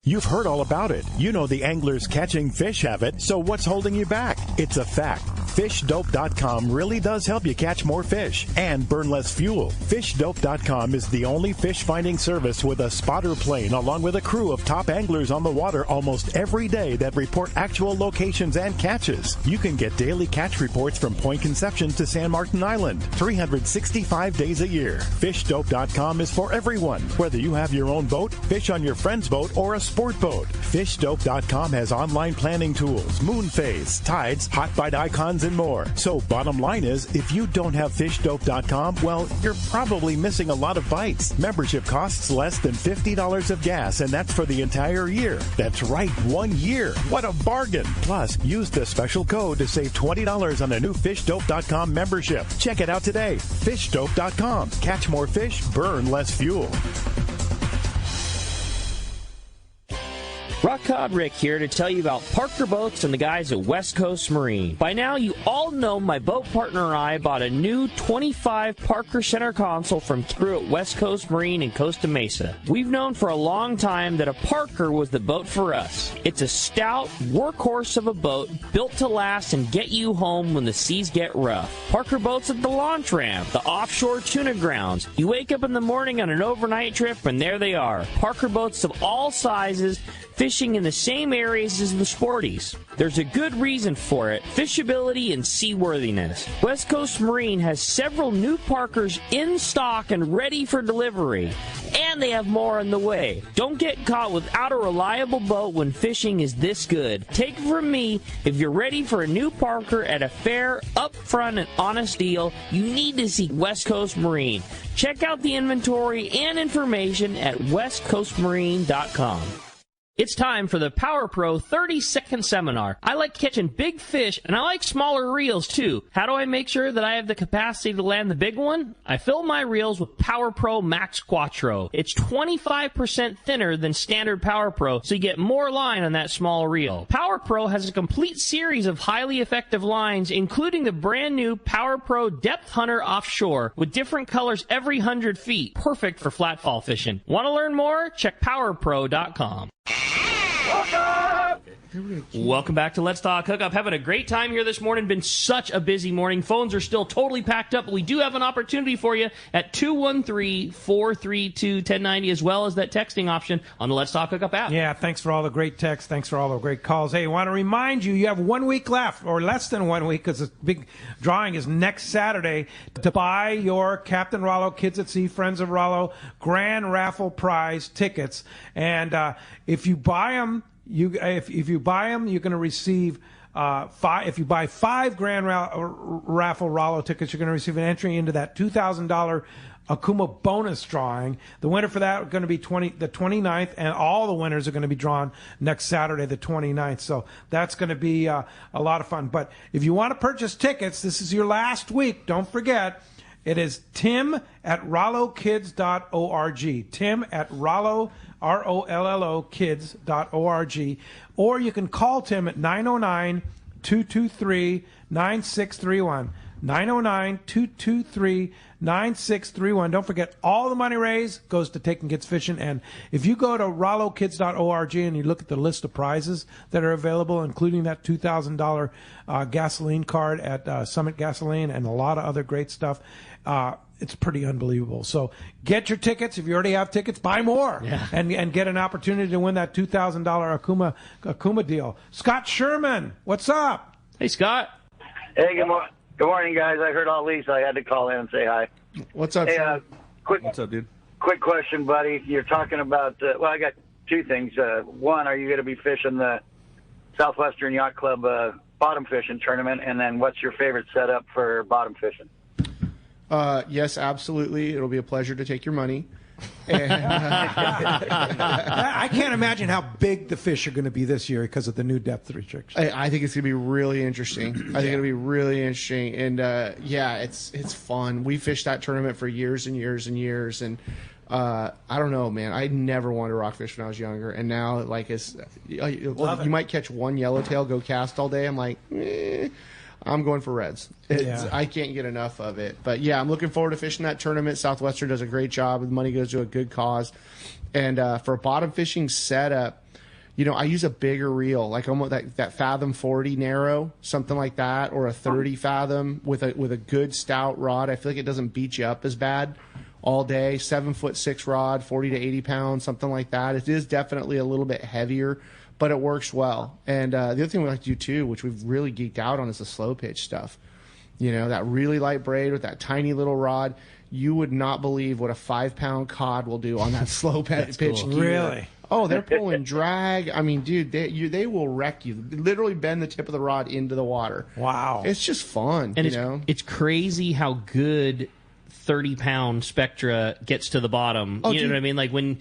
[SPEAKER 11] You've heard all about it. You know the anglers catching fish have it, so what's holding you back? It's a fact. FishDope.com really does help you catch more fish and burn less fuel. FishDope.com is the only fish finding service with a spotter plane along with a crew of top anglers on the water almost every day that report actual locations and catches. You can get daily catch reports from Point Conception to San Martin Island, 365 days a year. FishDope.com is for everyone, whether you have your own boat, fish on your friend's boat, or a sport boat. FishDope.com has online planning tools, moon phase, tides, hot bite icons, and more. So bottom line is, if you don't have FishDope.com, well, you're probably missing a lot of bites. Membership costs less than $50 of gas, and that's for the entire year. That's right, 1 year. What a bargain. Plus, use the special code to save $20 on a new FishDope.com membership. Check it out today. FishDope.com. Catch more fish, burn less fuel.
[SPEAKER 3] Rock Cod Rick here to tell you about Parker Boats and the guys at West Coast Marine. By now, you all know my boat partner and I bought a new 25 Parker center console from crew at West Coast Marine in Costa Mesa. We've known for a long time that a Parker was the boat for us. It's a stout workhorse of a boat built to last and get you home when the seas get rough. Parker Boats at the launch ramp, the offshore tuna grounds. You wake up in the morning on an overnight trip and there they are. Parker Boats of all sizes, fishing in the same areas as the sporties. There's a good reason for it: fishability and seaworthiness. West Coast Marine has several new Parkers in stock and ready for delivery, and they have more on the way. Don't get caught without a reliable boat when fishing is this good. Take it from me, if you're ready for a new Parker at a fair, upfront, and honest deal, you need to see West Coast Marine. Check out the inventory and information at westcoastmarine.com. It's time for the Power Pro 30-second seminar. I like catching big fish, and I like smaller reels, too. How do I make sure that I have the capacity to land the big one? I fill my reels with Power Pro Max Quattro. It's 25% thinner than standard Power Pro, so you get more line on that small reel. Power Pro has a complete series of highly effective lines, including the brand new Power Pro Depth Hunter Offshore, with different colors every 100 feet. Perfect for flatfall fishing. Want to learn more? Check powerpro.com. Welcome back to Let's Talk Hookup. Having a great time here this morning. Been such a busy morning. Phones are still totally packed up, but we do have an opportunity for you at 213-432-1090, as well as that texting option on the Let's Talk Hookup app.
[SPEAKER 2] Yeah, thanks for all the great texts. Thanks for all the great calls. Hey, I want to remind you, you have 1 week left, or less than 1 week, because the big drawing is next Saturday, to buy your Captain Rollo, Kids at Sea, Friends of Rollo Grand Raffle Prize tickets. And if you buy them, if you buy them, you're going to receive if you buy 5 Grand Raffle Rollo tickets, you're going to receive an entry into that $2,000 Okuma bonus drawing. The winner for that are going to be the 29th, and all the winners are going to be drawn next Saturday, the 29th. So that's going to be a lot of fun. But if you want to purchase tickets, this is your last week. Don't forget, it is Tim at RolloKids.org. Tim at Rollo, ROLLO kids.org. Or you can call Tim at 909-223-9631. 909-223-9631. Don't forget, all the money raised goes to Taking Kids Fishing. And if you go to RolloKids.org and you look at the list of prizes that are available, including that $2,000 gasoline card at Summit Gasoline and a lot of other great stuff, it's pretty unbelievable. So get your tickets. If you already have tickets, buy more and get an opportunity to win that $2,000 Akuma deal. Scott Sherman, what's up?
[SPEAKER 3] Hey, Scott.
[SPEAKER 12] Hey, good morning, guys. I heard all these, so I had to call in and say hi.
[SPEAKER 5] What's up,
[SPEAKER 12] Hey,
[SPEAKER 7] What's up, dude?
[SPEAKER 12] quick question, buddy. You're talking about, well, I got two things. One, are you going to be fishing the Southwestern Yacht Club bottom fishing tournament? And then what's your favorite setup for bottom fishing?
[SPEAKER 5] Yes, absolutely. It'll be a pleasure to take your money. And,
[SPEAKER 2] I can't imagine how big the fish are going to be this year because of the new depth restrictions.
[SPEAKER 5] I think it's going to be really interesting. I think it'll be really interesting. And, it's fun. We fished that tournament for years and years and years. And I don't know, man. I never wanted to rockfish when I was younger. And now, like, you might catch one yellowtail, go cast all day. I'm like, I'm going for reds. I can't get enough of it. But, yeah, I'm looking forward to fishing that tournament. Southwestern does a great job. The money goes to a good cause. And for a bottom fishing setup, I use a bigger reel, like almost that Fathom 40 narrow, something like that, or a 30 Fathom with a good stout rod. I feel like it doesn't beat you up as bad all day. 7'6" rod, 40 to 80 pounds, something like that. It is definitely a little bit heavier, but it works well. And the other thing we like to do, too, which we've really geeked out on, is the slow pitch stuff. That really light braid with that tiny little rod. You would not believe what a 5-pound cod will do on that slow pitch
[SPEAKER 2] cool.
[SPEAKER 5] gear.
[SPEAKER 2] Really?
[SPEAKER 5] Oh, they're pulling drag. I mean, dude, they will wreck you. Literally bend the tip of the rod into the water.
[SPEAKER 2] Wow.
[SPEAKER 5] It's just fun,
[SPEAKER 3] and it's crazy how good 30-pound Spectra gets to the bottom.
[SPEAKER 5] Oh,
[SPEAKER 3] you know what I mean? Like when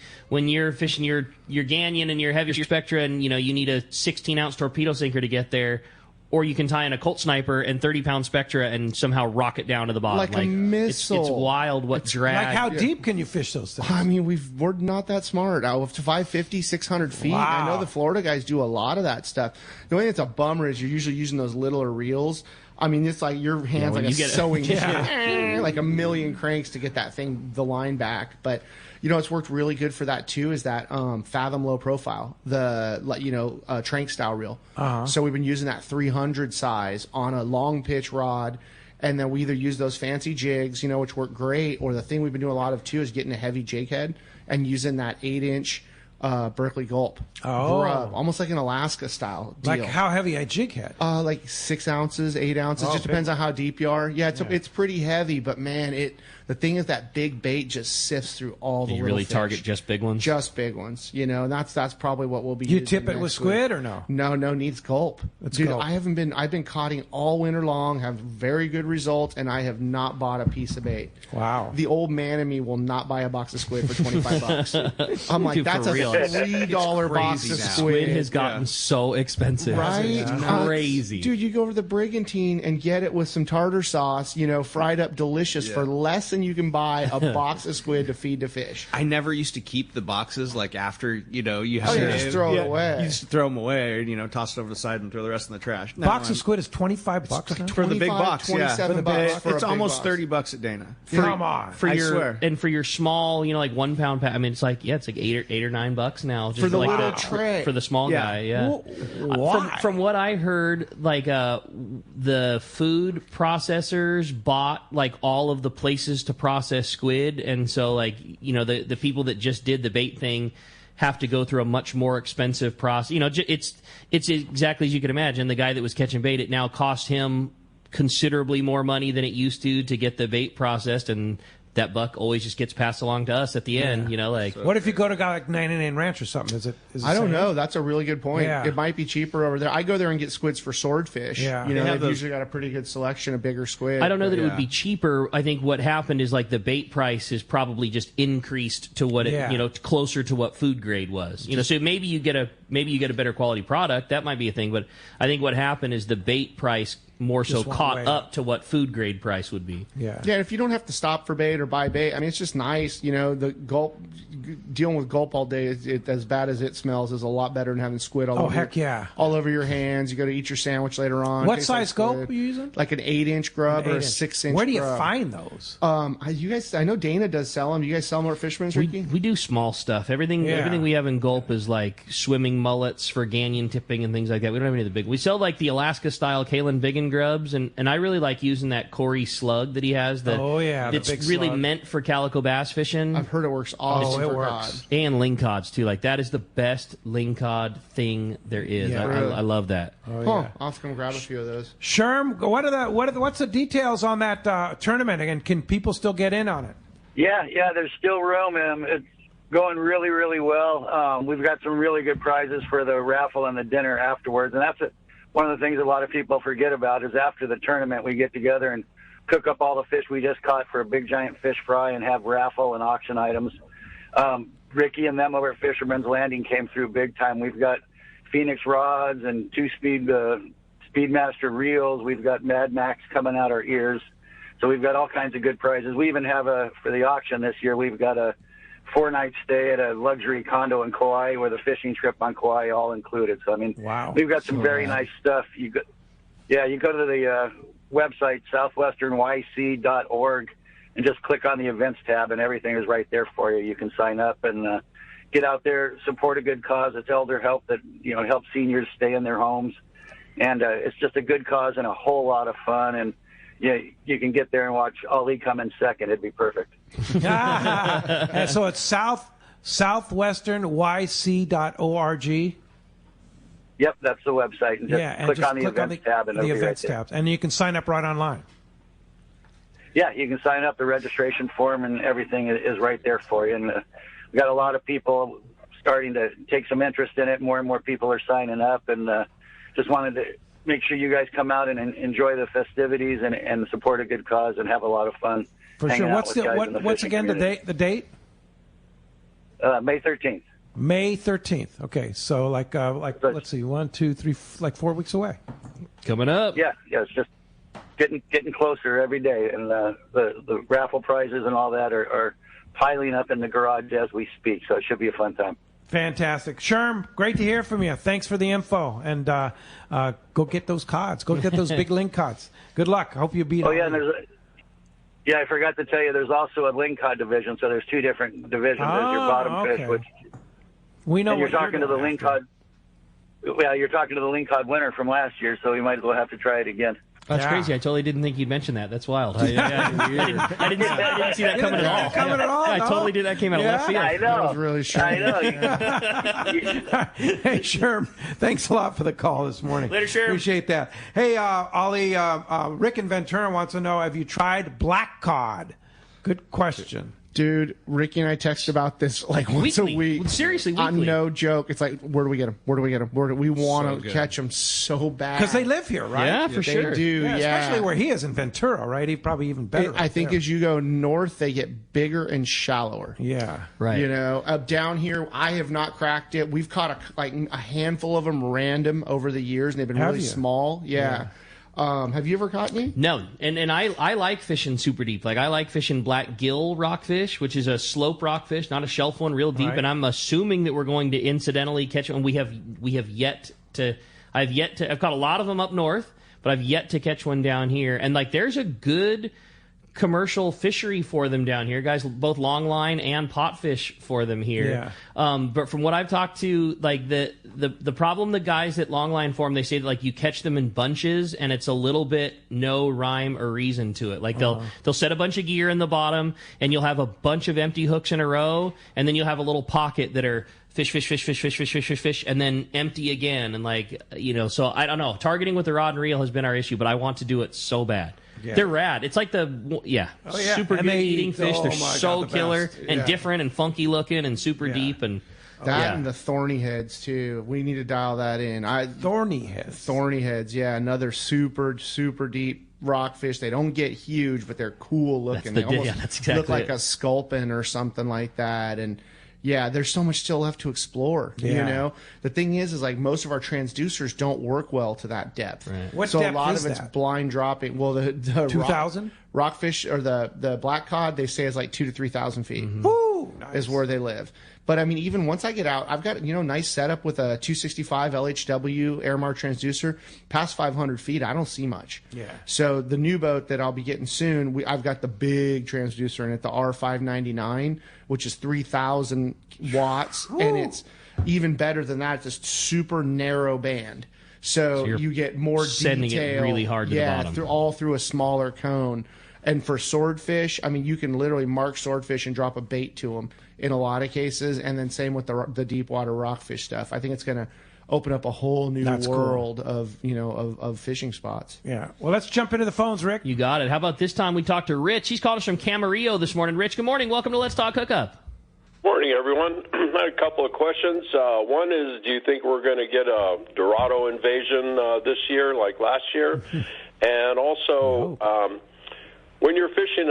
[SPEAKER 3] you're fishing your Ganyan and your heavier Spectra, and you need a 16-ounce torpedo sinker to get there, or you can tie in a Colt Sniper and 30-pound Spectra and somehow rock it down to the bottom.
[SPEAKER 5] Like a missile.
[SPEAKER 3] It's wild what drag.
[SPEAKER 2] Like how deep can you fish those things?
[SPEAKER 5] I mean, we're not that smart. Up to 550, 600 feet.
[SPEAKER 2] Wow.
[SPEAKER 5] I know the Florida guys do a lot of that stuff. The only thing that's a bummer is you're usually using those littler reels. I mean, it's like your hand's like a sewing machine, like a million cranks to get that thing, the line back. But, it's worked really good for that, too, is that Fathom low profile, the, Trank style reel. So we've been using that 300 size on a long pitch rod. And then we either use those fancy jigs, which work great, or the thing we've been doing a lot of, too, is getting a heavy jig head and using that 8-inch Berkeley Gulp grub, almost like an Alaska style deal.
[SPEAKER 2] Like how heavy a jig head?
[SPEAKER 5] Like 6 ounces, 8 ounces. Just depends on how deep you are. Yeah, it's pretty heavy, but man, the thing is that big bait just sifts through all the little
[SPEAKER 3] You really
[SPEAKER 5] fish.
[SPEAKER 3] target just big ones?
[SPEAKER 5] Just big ones. And that's probably what we'll be
[SPEAKER 2] You
[SPEAKER 5] using
[SPEAKER 2] tip it with squid or no?
[SPEAKER 5] No, needs gulp. Dude,
[SPEAKER 2] gulp.
[SPEAKER 5] I've been caughting all winter long, have very good results, and I have not bought a piece of bait.
[SPEAKER 2] Wow.
[SPEAKER 5] The old man in me will not buy a box of squid for $25. I'm like,
[SPEAKER 3] Dude,
[SPEAKER 5] that's
[SPEAKER 3] for
[SPEAKER 5] a
[SPEAKER 3] real.
[SPEAKER 5] $3 box of
[SPEAKER 7] now.
[SPEAKER 5] squid.
[SPEAKER 3] Squid has gotten so expensive.
[SPEAKER 5] Right?
[SPEAKER 3] It's crazy.
[SPEAKER 5] Dude, you go over to the Brigantine and get it with some tartar sauce, fried up delicious for less than you can buy a box of squid to feed to fish.
[SPEAKER 7] I never used to keep the boxes like after you have.
[SPEAKER 5] You just throw it away.
[SPEAKER 7] You just throw them away, or toss it over the side and throw the rest in the trash.
[SPEAKER 2] Box of squid is $25 now?
[SPEAKER 7] For the big box,
[SPEAKER 5] $27 bucks for
[SPEAKER 7] it's
[SPEAKER 5] a big
[SPEAKER 7] almost
[SPEAKER 5] box.
[SPEAKER 7] $30 at Dana.
[SPEAKER 2] Come on.
[SPEAKER 3] I
[SPEAKER 7] swear.
[SPEAKER 3] And for your small, like 1 pound pack, I mean, it's like $8 or $9 now. Just
[SPEAKER 5] For the
[SPEAKER 3] like
[SPEAKER 5] little tray.
[SPEAKER 3] For the small guy, yeah.
[SPEAKER 2] Why?
[SPEAKER 3] From what I heard, like the food processors bought like all of the places to process squid, and so like the people that just did the bait thing have to go through a much more expensive process. It's exactly as you can imagine. The guy that was catching bait, it now cost him considerably more money than it used to get the bait processed, and that buck always just gets passed along to us at the end.
[SPEAKER 2] What if you go to a guy like 99 Ranch or something? Is it
[SPEAKER 5] I don't know. That's a really good point.
[SPEAKER 2] Yeah.
[SPEAKER 5] It might be cheaper over there. I go there and get squids for swordfish.
[SPEAKER 2] Yeah.
[SPEAKER 5] They've usually got a pretty good selection of bigger squid.
[SPEAKER 3] I don't know that it would be cheaper. I think what happened is like the bait price is probably just increased to what it, closer to what food grade was. So maybe you get a better quality product. That might be a thing. But I think what happened is the bait price more so
[SPEAKER 2] Just one
[SPEAKER 3] caught
[SPEAKER 2] way
[SPEAKER 3] up to what food grade price would be.
[SPEAKER 2] Yeah.
[SPEAKER 5] Yeah, if you don't have to stop for bait or buy bait, I mean, it's just nice. You know, the gulp, dealing with gulp all day, as bad as it smells, is a lot better than having squid all over all over your hands. You go to eat your sandwich later on.
[SPEAKER 2] What size gulp are you using?
[SPEAKER 5] Like an 8-inch grub or a 6-inch.
[SPEAKER 2] Where do you
[SPEAKER 5] grub.
[SPEAKER 2] find those?
[SPEAKER 5] You guys, I know Dana does sell them. You guys sell them at Fisherman's, Ricky?
[SPEAKER 3] We do small stuff. Everything we have in gulp is like swimming mullets for ganyan tipping and things like that. We don't have any of the big. We sell like the Alaska style Kalen Biggin grubs, and I really like using that Corey slug that he has. It's
[SPEAKER 2] big
[SPEAKER 3] really
[SPEAKER 2] slug.
[SPEAKER 3] meant for calico bass fishing.
[SPEAKER 5] I've heard it works awesome.
[SPEAKER 2] it
[SPEAKER 5] for
[SPEAKER 2] works.
[SPEAKER 5] cod.
[SPEAKER 3] And lingcods too. Like that is the best lingcod thing there is.
[SPEAKER 2] Yeah,
[SPEAKER 3] I love that.
[SPEAKER 5] I'll have to come grab a few of those.
[SPEAKER 2] Sherm, what's the details on that tournament? And can people still get in on it?
[SPEAKER 12] Yeah, there's still room. It's going really, really well. We've got some really good prizes for the raffle and the dinner afterwards. And that's one of the things a lot of people forget about is after the tournament, we get together and cook up all the fish we just caught for a big giant fish fry and have raffle and auction items. Ricky and them over at Fisherman's Landing came through big time. We've got Phoenix rods and 2-speed Speedmaster reels. We've got Mad Max coming out our ears. So we've got all kinds of good prizes. We even have for the auction this year, we've got a 4-night stay at a luxury condo in Kauai with a fishing trip on Kauai all included. So, I mean, we've got some very nice stuff. You go to the website, southwesternyc.org, and just click on the events tab, and everything is right there for you. You can sign up and get out there, support a good cause. It's elder help that helps seniors stay in their homes, and it's just a good cause and a whole lot of fun. And you can get there and watch Ali come in second. It'd be perfect.
[SPEAKER 2] And so it's southwesternyc.org.
[SPEAKER 12] Yep, that's the website. And just click on the events tab. And
[SPEAKER 2] the
[SPEAKER 12] it'll be
[SPEAKER 2] events
[SPEAKER 12] right there.
[SPEAKER 2] tab. And you can sign up right online.
[SPEAKER 12] Yeah, you can sign up. The registration form and everything is right there for you. And we got a lot of people starting to take some interest in it. More and more people are signing up. And just wanted to make sure you guys come out and enjoy the festivities and support a good cause and have a lot of fun.
[SPEAKER 2] For sure. What's again the date?
[SPEAKER 12] May 13th.
[SPEAKER 2] May 13th. Okay, so let's see, 1, 2, 3, like 4 weeks away.
[SPEAKER 3] Coming up.
[SPEAKER 12] Yeah, it's just getting closer every day, and the raffle prizes and all that are piling up in the garage as we speak. So it should be a fun time.
[SPEAKER 2] Fantastic. Sherm, great to hear from you. Thanks for the info, and go get those cods. Go get those big link cods. Good luck. I hope you beat.
[SPEAKER 12] Oh yeah, and I forgot to tell you, there's also a lingcod division. So there's two different divisions. There's your bottom fish, which
[SPEAKER 2] we know.
[SPEAKER 12] And you're talking to the lingcod. Yeah, you're talking to the lingcod winner from last year, so we might as well have to try it again.
[SPEAKER 3] That's crazy. I totally didn't think you'd mention that. That's wild. I didn't see that coming at all. I totally did. That came out of left field.
[SPEAKER 12] I know.
[SPEAKER 5] That was really sure.
[SPEAKER 12] I know.
[SPEAKER 2] Hey, Sherm, thanks a lot for the call this morning.
[SPEAKER 3] Later, Sherm.
[SPEAKER 2] Appreciate that. Hey, Ollie, Rick in Ventura wants to know, have you tried black cod? Good question.
[SPEAKER 5] Dude, Ricky and I text about this like once
[SPEAKER 3] Weekly.
[SPEAKER 5] a week.
[SPEAKER 3] Seriously, weekly.
[SPEAKER 5] No joke. It's like, where do we get them? We want to catch them so bad.
[SPEAKER 2] Because they live here, right?
[SPEAKER 3] Yeah, for sure.
[SPEAKER 5] They do, yeah.
[SPEAKER 2] Especially where he is in Ventura, right? He's probably even better.
[SPEAKER 5] I think as you go north, they get bigger and shallower.
[SPEAKER 2] Yeah.
[SPEAKER 3] Right.
[SPEAKER 5] Up down here, I have not cracked it. We've caught a handful of them random over the years, and they've been really small. Yeah. Have you ever caught any?
[SPEAKER 3] No, and I like fishing super deep. Like I like fishing black gill rockfish, which is a slope rockfish, not a shelf one, real deep. Right. And I'm assuming that we're going to incidentally catch one. We have yet to. I've caught a lot of them up north, but I've yet to catch one down here. And like, there's a good commercial fishery for them down here, guys. Both longline and pot fish for them here. Yeah. But from what I've talked to, like the problem, the guys that longline for them, they say that like you catch them in bunches and it's a little bit no rhyme or reason to it. Like they'll set a bunch of gear in the bottom and you'll have a bunch of empty hooks in a row, and then you'll have a little pocket that are fish, and then empty again. And like, so I don't know. Targeting with the rod and reel has been our issue, but I want to do it so bad. Yeah. They're rad. It's like super good eating fish. They're so killer and different and funky looking and super deep and
[SPEAKER 5] and the thorny heads too. We need to dial that in. Thorny heads. Yeah, another super super deep rockfish. They don't get huge, but they're cool looking. They almost
[SPEAKER 3] that's exactly
[SPEAKER 5] look like a sculpin or something like that. And Yeah, there's so much still left to explore.
[SPEAKER 2] Yeah.
[SPEAKER 5] You know, the thing is like most of our transducers don't work well to that depth.
[SPEAKER 3] Right.
[SPEAKER 2] What
[SPEAKER 5] so
[SPEAKER 2] depth
[SPEAKER 5] a lot
[SPEAKER 2] is
[SPEAKER 5] of it's
[SPEAKER 2] that?
[SPEAKER 5] blind dropping. Well, the
[SPEAKER 2] 2,000
[SPEAKER 5] rockfish or the black cod, they say is like 2,000 to 3,000 feet.
[SPEAKER 2] Woo! Nice.
[SPEAKER 5] Is where they live. But I mean, even once I get out, I've got nice setup with a 265 LHW Airmar transducer. Past 500 feet, I don't see much.
[SPEAKER 2] Yeah.
[SPEAKER 5] So the new boat that I'll be getting soon, I've got the big transducer in it, the R599, which is 3,000 watts, and it's even better than that. It's a super narrow band. So
[SPEAKER 3] you're
[SPEAKER 5] you get more
[SPEAKER 3] sending
[SPEAKER 5] detail.
[SPEAKER 3] it really hard to the bottom.
[SPEAKER 5] all through a smaller cone. And for swordfish, I mean, you can literally mark swordfish and drop a bait to them in a lot of cases. And then same with the deep water rockfish stuff. I think it's going to open up a whole new world of fishing spots.
[SPEAKER 2] Yeah. Well, let's jump into the phones, Rick.
[SPEAKER 3] You got it. How about this time we talked to Rich? He's called us from Camarillo this morning. Rich, good morning. Welcome to Let's Talk Hookup.
[SPEAKER 13] Morning, everyone. I had a couple of questions. One is, do you think we're going to get a Dorado invasion this year like last year? And also, when you're fishing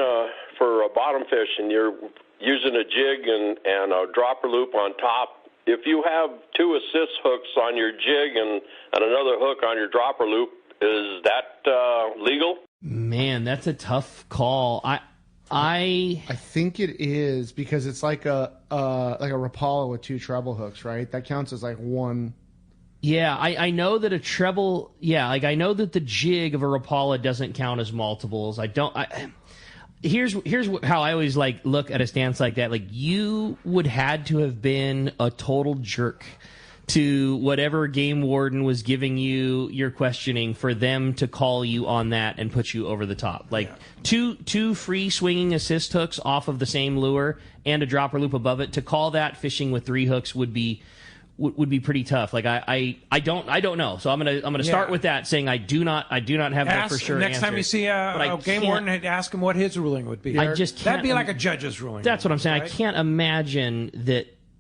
[SPEAKER 13] for a bottom fish and you're using a jig and a dropper loop on top, if you have two assist hooks on your jig and another hook on your dropper loop, is that legal?
[SPEAKER 3] Man, that's a tough call. I
[SPEAKER 5] think it is because it's like a Rapala with two treble hooks, right? That counts as like one.
[SPEAKER 3] Yeah, I know that a treble. Yeah, like I know that the jig of a Rapala doesn't count as multiples. Here's how I always look at a stance like that. Like you would had to have been a total jerk to whatever game warden was giving you your questioning for them to call you on that and put you over the top. Like two free swinging assist hooks off of the same lure and a dropper loop above it, to call that fishing with three hooks would be pretty tough. Like I don't know. So I'm gonna start with that, saying I do not have that for sure.
[SPEAKER 2] Next time you see a game warden, ask him what his ruling would be.
[SPEAKER 3] I just can't.
[SPEAKER 2] That'd be like a judge's ruling.
[SPEAKER 3] That's what I'm saying.
[SPEAKER 2] Right?
[SPEAKER 3] I can't imagine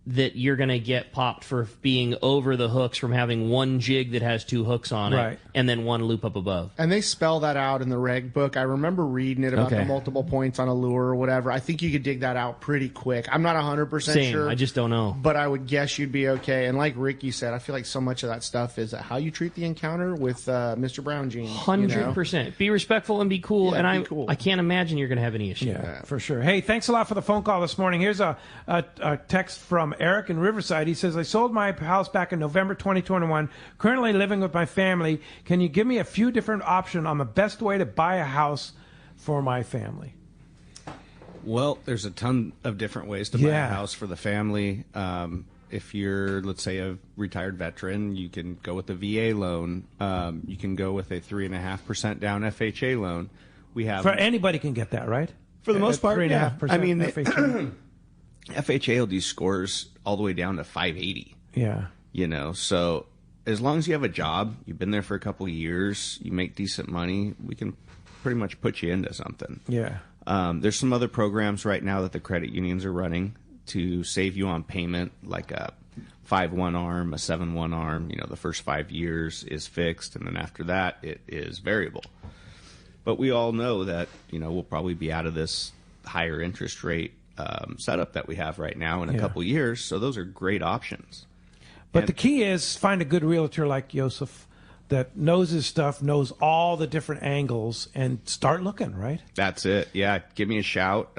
[SPEAKER 3] that you're going to get popped for being over the hooks from having one jig that has two hooks on it and then one loop up above.
[SPEAKER 5] And they spell that out in the reg book. I remember reading it about the multiple points on a lure or whatever. I think you could dig that out pretty quick. I'm not 100% sure.
[SPEAKER 3] I just don't know.
[SPEAKER 5] But I would guess you'd be okay. And like Ricky said, I feel like so much of that stuff is how you treat the encounter with Mr. Brown jeans.
[SPEAKER 3] 100%. Be respectful and be cool.
[SPEAKER 5] Yeah,
[SPEAKER 3] and
[SPEAKER 5] be cool.
[SPEAKER 3] I can't imagine you're going to have any issue.
[SPEAKER 2] Yeah, for sure. Hey, thanks a lot for the phone call this morning. Here's a text from Eric in Riverside. He says, I sold my house back in November 2021, currently living with my family. Can you give me a few different options on the best way to buy a house for my family?
[SPEAKER 7] Well, there's a ton of different ways to buy a house for the family. If you're, let's say, a retired veteran, you can go with a VA loan. You can go with a 3.5% down FHA loan.
[SPEAKER 2] Anybody can get that, right?
[SPEAKER 7] For the most part,
[SPEAKER 2] 3.5%
[SPEAKER 7] I mean,
[SPEAKER 2] FHA.
[SPEAKER 7] FHA will do scores all the way down to 580.
[SPEAKER 2] Yeah.
[SPEAKER 7] So as long as you have a job, you've been there for a couple of years, you make decent money, we can pretty much put you into something.
[SPEAKER 2] Yeah.
[SPEAKER 7] There's some other programs right now that the credit unions are running to save you on payment, like a 5-1 arm, a 7-1 arm. The first 5 years is fixed, and then after that, it is variable. But we all know that, we'll probably be out of this higher interest rate setup that we have right now in a couple years. So those are great options.
[SPEAKER 2] But the key is find a good realtor like Yusef that knows his stuff, knows all the different angles, and start looking, right?
[SPEAKER 7] That's it. Yeah. Give me a shout,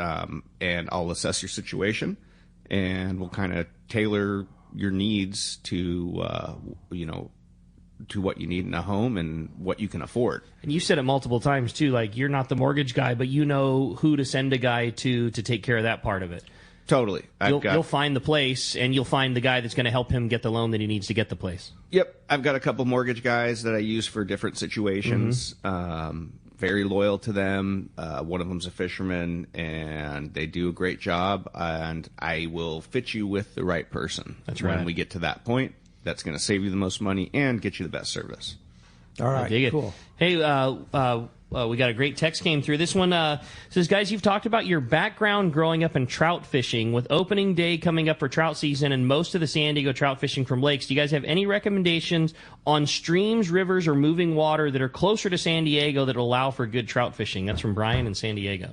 [SPEAKER 7] and I'll assess your situation, and we'll kind of tailor your needs to, to what you need in a home and what you can afford.
[SPEAKER 3] And you said it multiple times, too, like you're not the mortgage guy, but you know who to send a guy to take care of that part of it.
[SPEAKER 7] Totally.
[SPEAKER 3] You'll find the place, and you'll find the guy that's going to help him get the loan that he needs to get the place.
[SPEAKER 7] Yep. I've got a couple mortgage guys that I use for different situations. Very loyal to them. One of them's a fisherman, and they do a great job, and I will fit you with the right person.
[SPEAKER 3] That's
[SPEAKER 7] when
[SPEAKER 3] right.
[SPEAKER 7] we get to that point. That's going to save you the most money and get you the best service.
[SPEAKER 2] All right, cool.
[SPEAKER 3] Hey, we got a great text came through. This one says, guys, you've talked about your background growing up in trout fishing. With opening day coming up for trout season and most of the San Diego trout fishing from lakes, do you guys have any recommendations on streams, rivers, or moving water that are closer to San Diego that will allow for good trout fishing? That's from Brian in San Diego.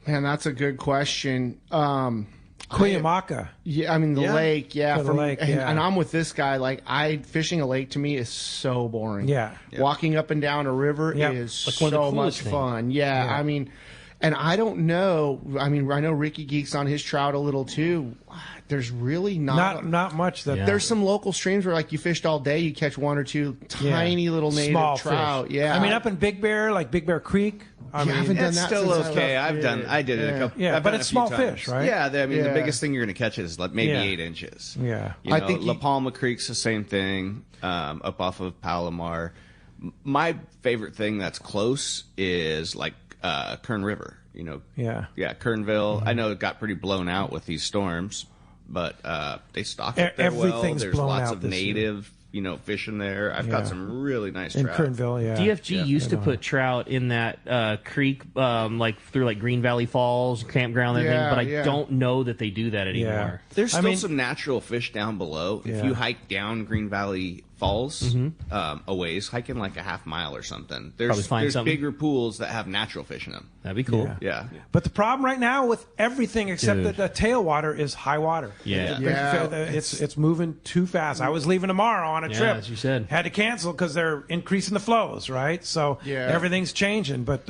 [SPEAKER 5] Man, that's a good question.
[SPEAKER 2] Cuyamaca.
[SPEAKER 5] Yeah, I mean the lake. Yeah,
[SPEAKER 2] the lake.
[SPEAKER 5] And I'm with this guy. Like, fishing a lake to me is so boring.
[SPEAKER 2] Yeah.
[SPEAKER 5] Walking up and down a river is
[SPEAKER 3] like
[SPEAKER 5] so much fun. Yeah, I mean, and I don't know. I mean, I know Ricky geeks on his trout a little too. There's really not
[SPEAKER 2] much that.
[SPEAKER 5] There's some local streams where, like, you fished all day, you catch one or two tiny little native
[SPEAKER 2] small
[SPEAKER 5] trout.
[SPEAKER 2] Fish.
[SPEAKER 5] Yeah,
[SPEAKER 2] I mean, up in Big Bear, like Big Bear Creek. I haven't
[SPEAKER 7] done that. Still okay. I did it a couple.
[SPEAKER 2] Yeah, but it's small fish, right?
[SPEAKER 7] Yeah, I mean, the biggest thing you're going to catch is like maybe 8 inches.
[SPEAKER 2] Yeah,
[SPEAKER 7] I think La Palma Creek's the same thing. Up off of Palomar. My favorite thing that's close is like Kern River. Yeah, Kernville. I know it got pretty blown out with these storms, but they stock it there well. There's lots of native. Fish in there. I've got some really nice trout.
[SPEAKER 2] In Kernville,
[SPEAKER 3] DFG used to put trout in that creek, like through like Green Valley Falls, campground, and everything, but I don't know that they do that anymore.
[SPEAKER 7] Yeah. There's still some natural fish down below. If you hike down Green Valley Falls a ways, hiking like a half mile or something, there's bigger pools that have natural fish in them.
[SPEAKER 3] That'd be cool.
[SPEAKER 7] Yeah.
[SPEAKER 2] But the problem right now with everything except that the tailwater is high water. It's moving too fast. I was leaving tomorrow on a trip.
[SPEAKER 3] As you said.
[SPEAKER 2] Had to cancel because they're increasing the flows, right? So everything's changing. But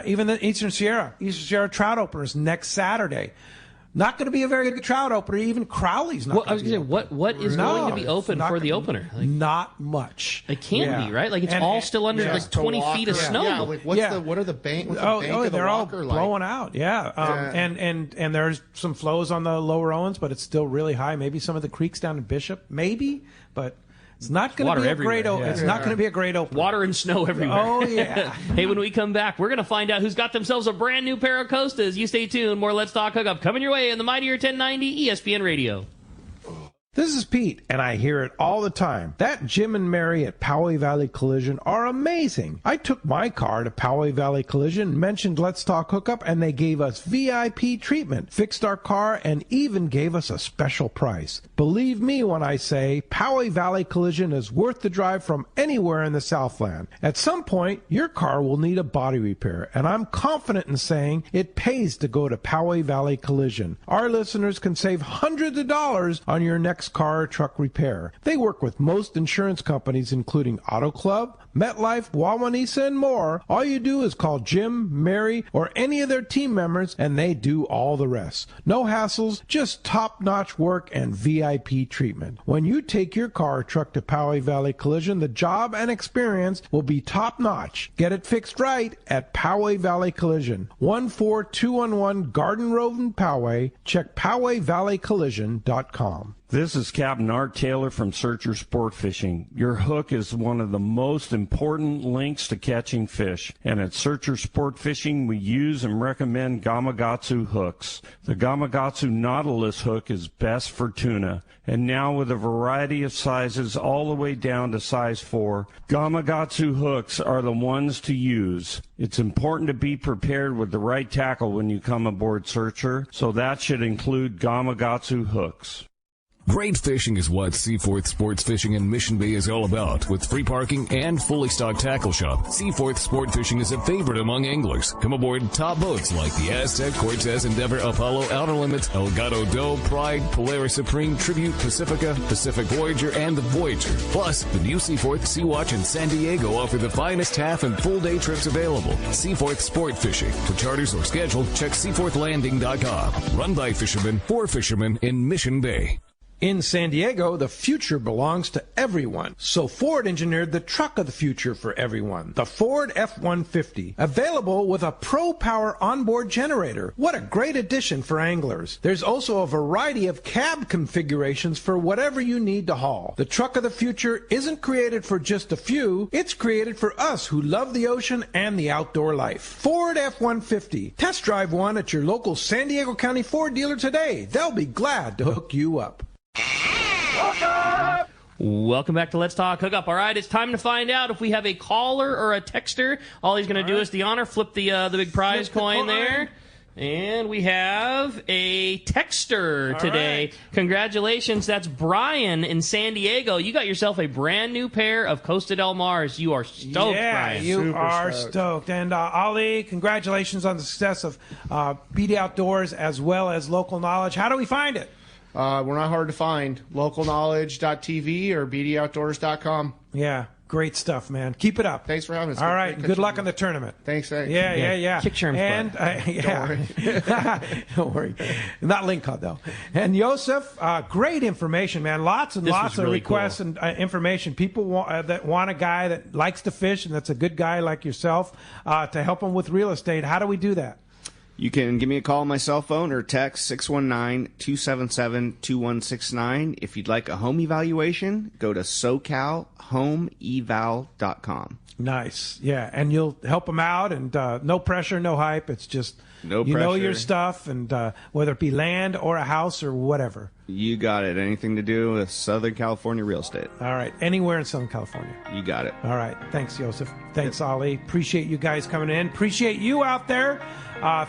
[SPEAKER 2] even the Eastern Sierra trout opener is next Saturday. Not going to be a very good trout opener. Even Crowley's not.
[SPEAKER 3] Well, I was going to say, what is going to be open for the opener?
[SPEAKER 2] Like, not much.
[SPEAKER 3] It can't be, right? Like, it's all still under like 20 feet of snow.
[SPEAKER 5] Yeah, like what are the bank?
[SPEAKER 2] They're all blowing out. Yeah, and there's some flows on the lower Owens, but it's still really high. Maybe some of the creeks down in Bishop, but. It's not going to be a great opener. It's not going to be a great opener.
[SPEAKER 3] Water and snow everywhere.
[SPEAKER 2] Oh, yeah.
[SPEAKER 3] Hey, when we come back, we're going to find out who's got themselves a brand new pair of Costas. You stay tuned. More Let's Talk Hookup coming your way in the Mightier 1090 ESPN Radio.
[SPEAKER 2] This is Pete, and I hear it all the time. That Jim and Mary at Poway Valley Collision are amazing. I took my car to Poway Valley Collision, mentioned Let's Talk Hookup, and they gave us VIP treatment, fixed our car, and even gave us a special price. Believe me when I say Poway Valley Collision is worth the drive from anywhere in the Southland. At some point, your car will need a body repair, and I'm confident in saying it pays to go to Poway Valley Collision. Our listeners can save hundreds of dollars on your next car or truck repair. They work with most insurance companies, including Auto Club, MetLife, Wawanesa, and more. All you do is call Jim, Mary, or any of their team members, and they do all the rest. No hassles, just top-notch work and VIP treatment. When you take your car or truck to Poway Valley Collision, the job and experience will be top-notch. Get it fixed right at Poway Valley Collision. 14211 Garden Road in Poway. Check PowayValleyCollision.com.
[SPEAKER 14] This is Captain Art Taylor from Searcher Sport Fishing. Your hook is one of the most important links to catching fish, and at Searcher Sport Fishing we use and recommend Gamakatsu hooks. The Gamakatsu Nautilus hook is best for tuna, and now with a variety of sizes all the way down to size 4, Gamakatsu hooks are the ones to use. It's important to be prepared with the right tackle when you come aboard Searcher, so that should include Gamakatsu hooks.
[SPEAKER 15] Great fishing is what Seaforth Sports Fishing in Mission Bay is all about. With free parking and fully stocked tackle shop, Seaforth Sport Fishing is a favorite among anglers. Come aboard top boats like the Aztec, Cortez, Endeavor, Apollo, Outer Limits, Elgato Doe, Pride, Polaris Supreme, Tribute, Pacifica, Pacific Voyager, and the Voyager. Plus, the new Seaforth, Sea-Watch, and San Diego offer the finest half and full day trips available. Seaforth Sport Fishing. For charters or schedule, check seaforthlanding.com. Run by fishermen, for fishermen in Mission Bay.
[SPEAKER 2] In San Diego, the future belongs to everyone. So Ford engineered the truck of the future for everyone, the Ford F-150, available with a Pro Power onboard generator. What a great addition for anglers. There's also a variety of cab configurations for whatever you need to haul. The truck of the future isn't created for just a few. It's created for us who love the ocean and the outdoor life. Ford F-150. Test drive one at your local San Diego County Ford dealer today. They'll be glad to hook you up.
[SPEAKER 3] Welcome back to Let's Talk Hookup. All right, it's time to find out if we have a caller or a texter. All he's going to do is the honor, flip the big prize coin there. And we have a texter today.
[SPEAKER 2] Right.
[SPEAKER 3] Congratulations. That's Brian in San Diego. You got yourself a brand new pair of Costa Del Mars. You are stoked, Brian.
[SPEAKER 2] You
[SPEAKER 5] Super
[SPEAKER 2] are
[SPEAKER 5] stoked.
[SPEAKER 2] stoked. And Ali, congratulations on the success of BD Outdoors as well as Local Knowledge. How do we find it?
[SPEAKER 5] We're not hard to find. Localknowledge.tv or bdoutdoors.com.
[SPEAKER 2] Yeah. Great stuff, man. Keep it up.
[SPEAKER 5] Thanks for having us.
[SPEAKER 2] All right. Good luck in the tournament.
[SPEAKER 5] Thanks.
[SPEAKER 2] Yeah.
[SPEAKER 3] Kick Sherm's
[SPEAKER 2] And don't worry. Not Lincoln, though. And Yusef, great information, man. Lots and lots of
[SPEAKER 3] really
[SPEAKER 2] requests and information. People that want a guy that likes to fish and that's a good guy like yourself to help them with real estate. How do we do that?
[SPEAKER 7] You can give me a call on my cell phone or text 619-277-2169. If you'd like a home evaluation, go to SoCalHomeEval.com.
[SPEAKER 2] Nice. Yeah, and you'll help them out, and no pressure, no hype. It's just
[SPEAKER 7] No
[SPEAKER 2] you know
[SPEAKER 7] pressure.
[SPEAKER 2] your stuff, and whether it be land or a house or whatever.
[SPEAKER 7] You got it. Anything to do with Southern California real estate.
[SPEAKER 2] All right, anywhere in Southern California.
[SPEAKER 7] You got it.
[SPEAKER 2] All right. Thanks, Yusef. Thanks, Ali. Appreciate you guys coming in. Appreciate you out there.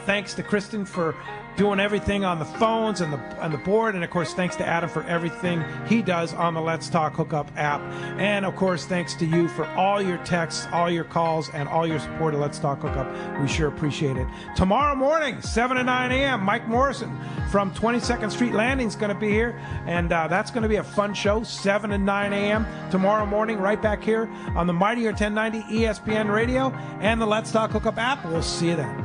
[SPEAKER 2] Thanks to Kristen for doing everything on the phones and the board. And, of course, thanks to Adam for everything he does on the Let's Talk Hookup app. And, of course, thanks to you for all your texts, all your calls, and all your support of Let's Talk Hookup. We sure appreciate it. Tomorrow morning, 7 to 9 a.m., Mike Morrison from 22nd Street Landing is going to be here. And that's going to be a fun show, 7 to 9 a.m. tomorrow morning, right back here on the Mightier 1090 ESPN Radio and the Let's Talk Hookup app. We'll see you then.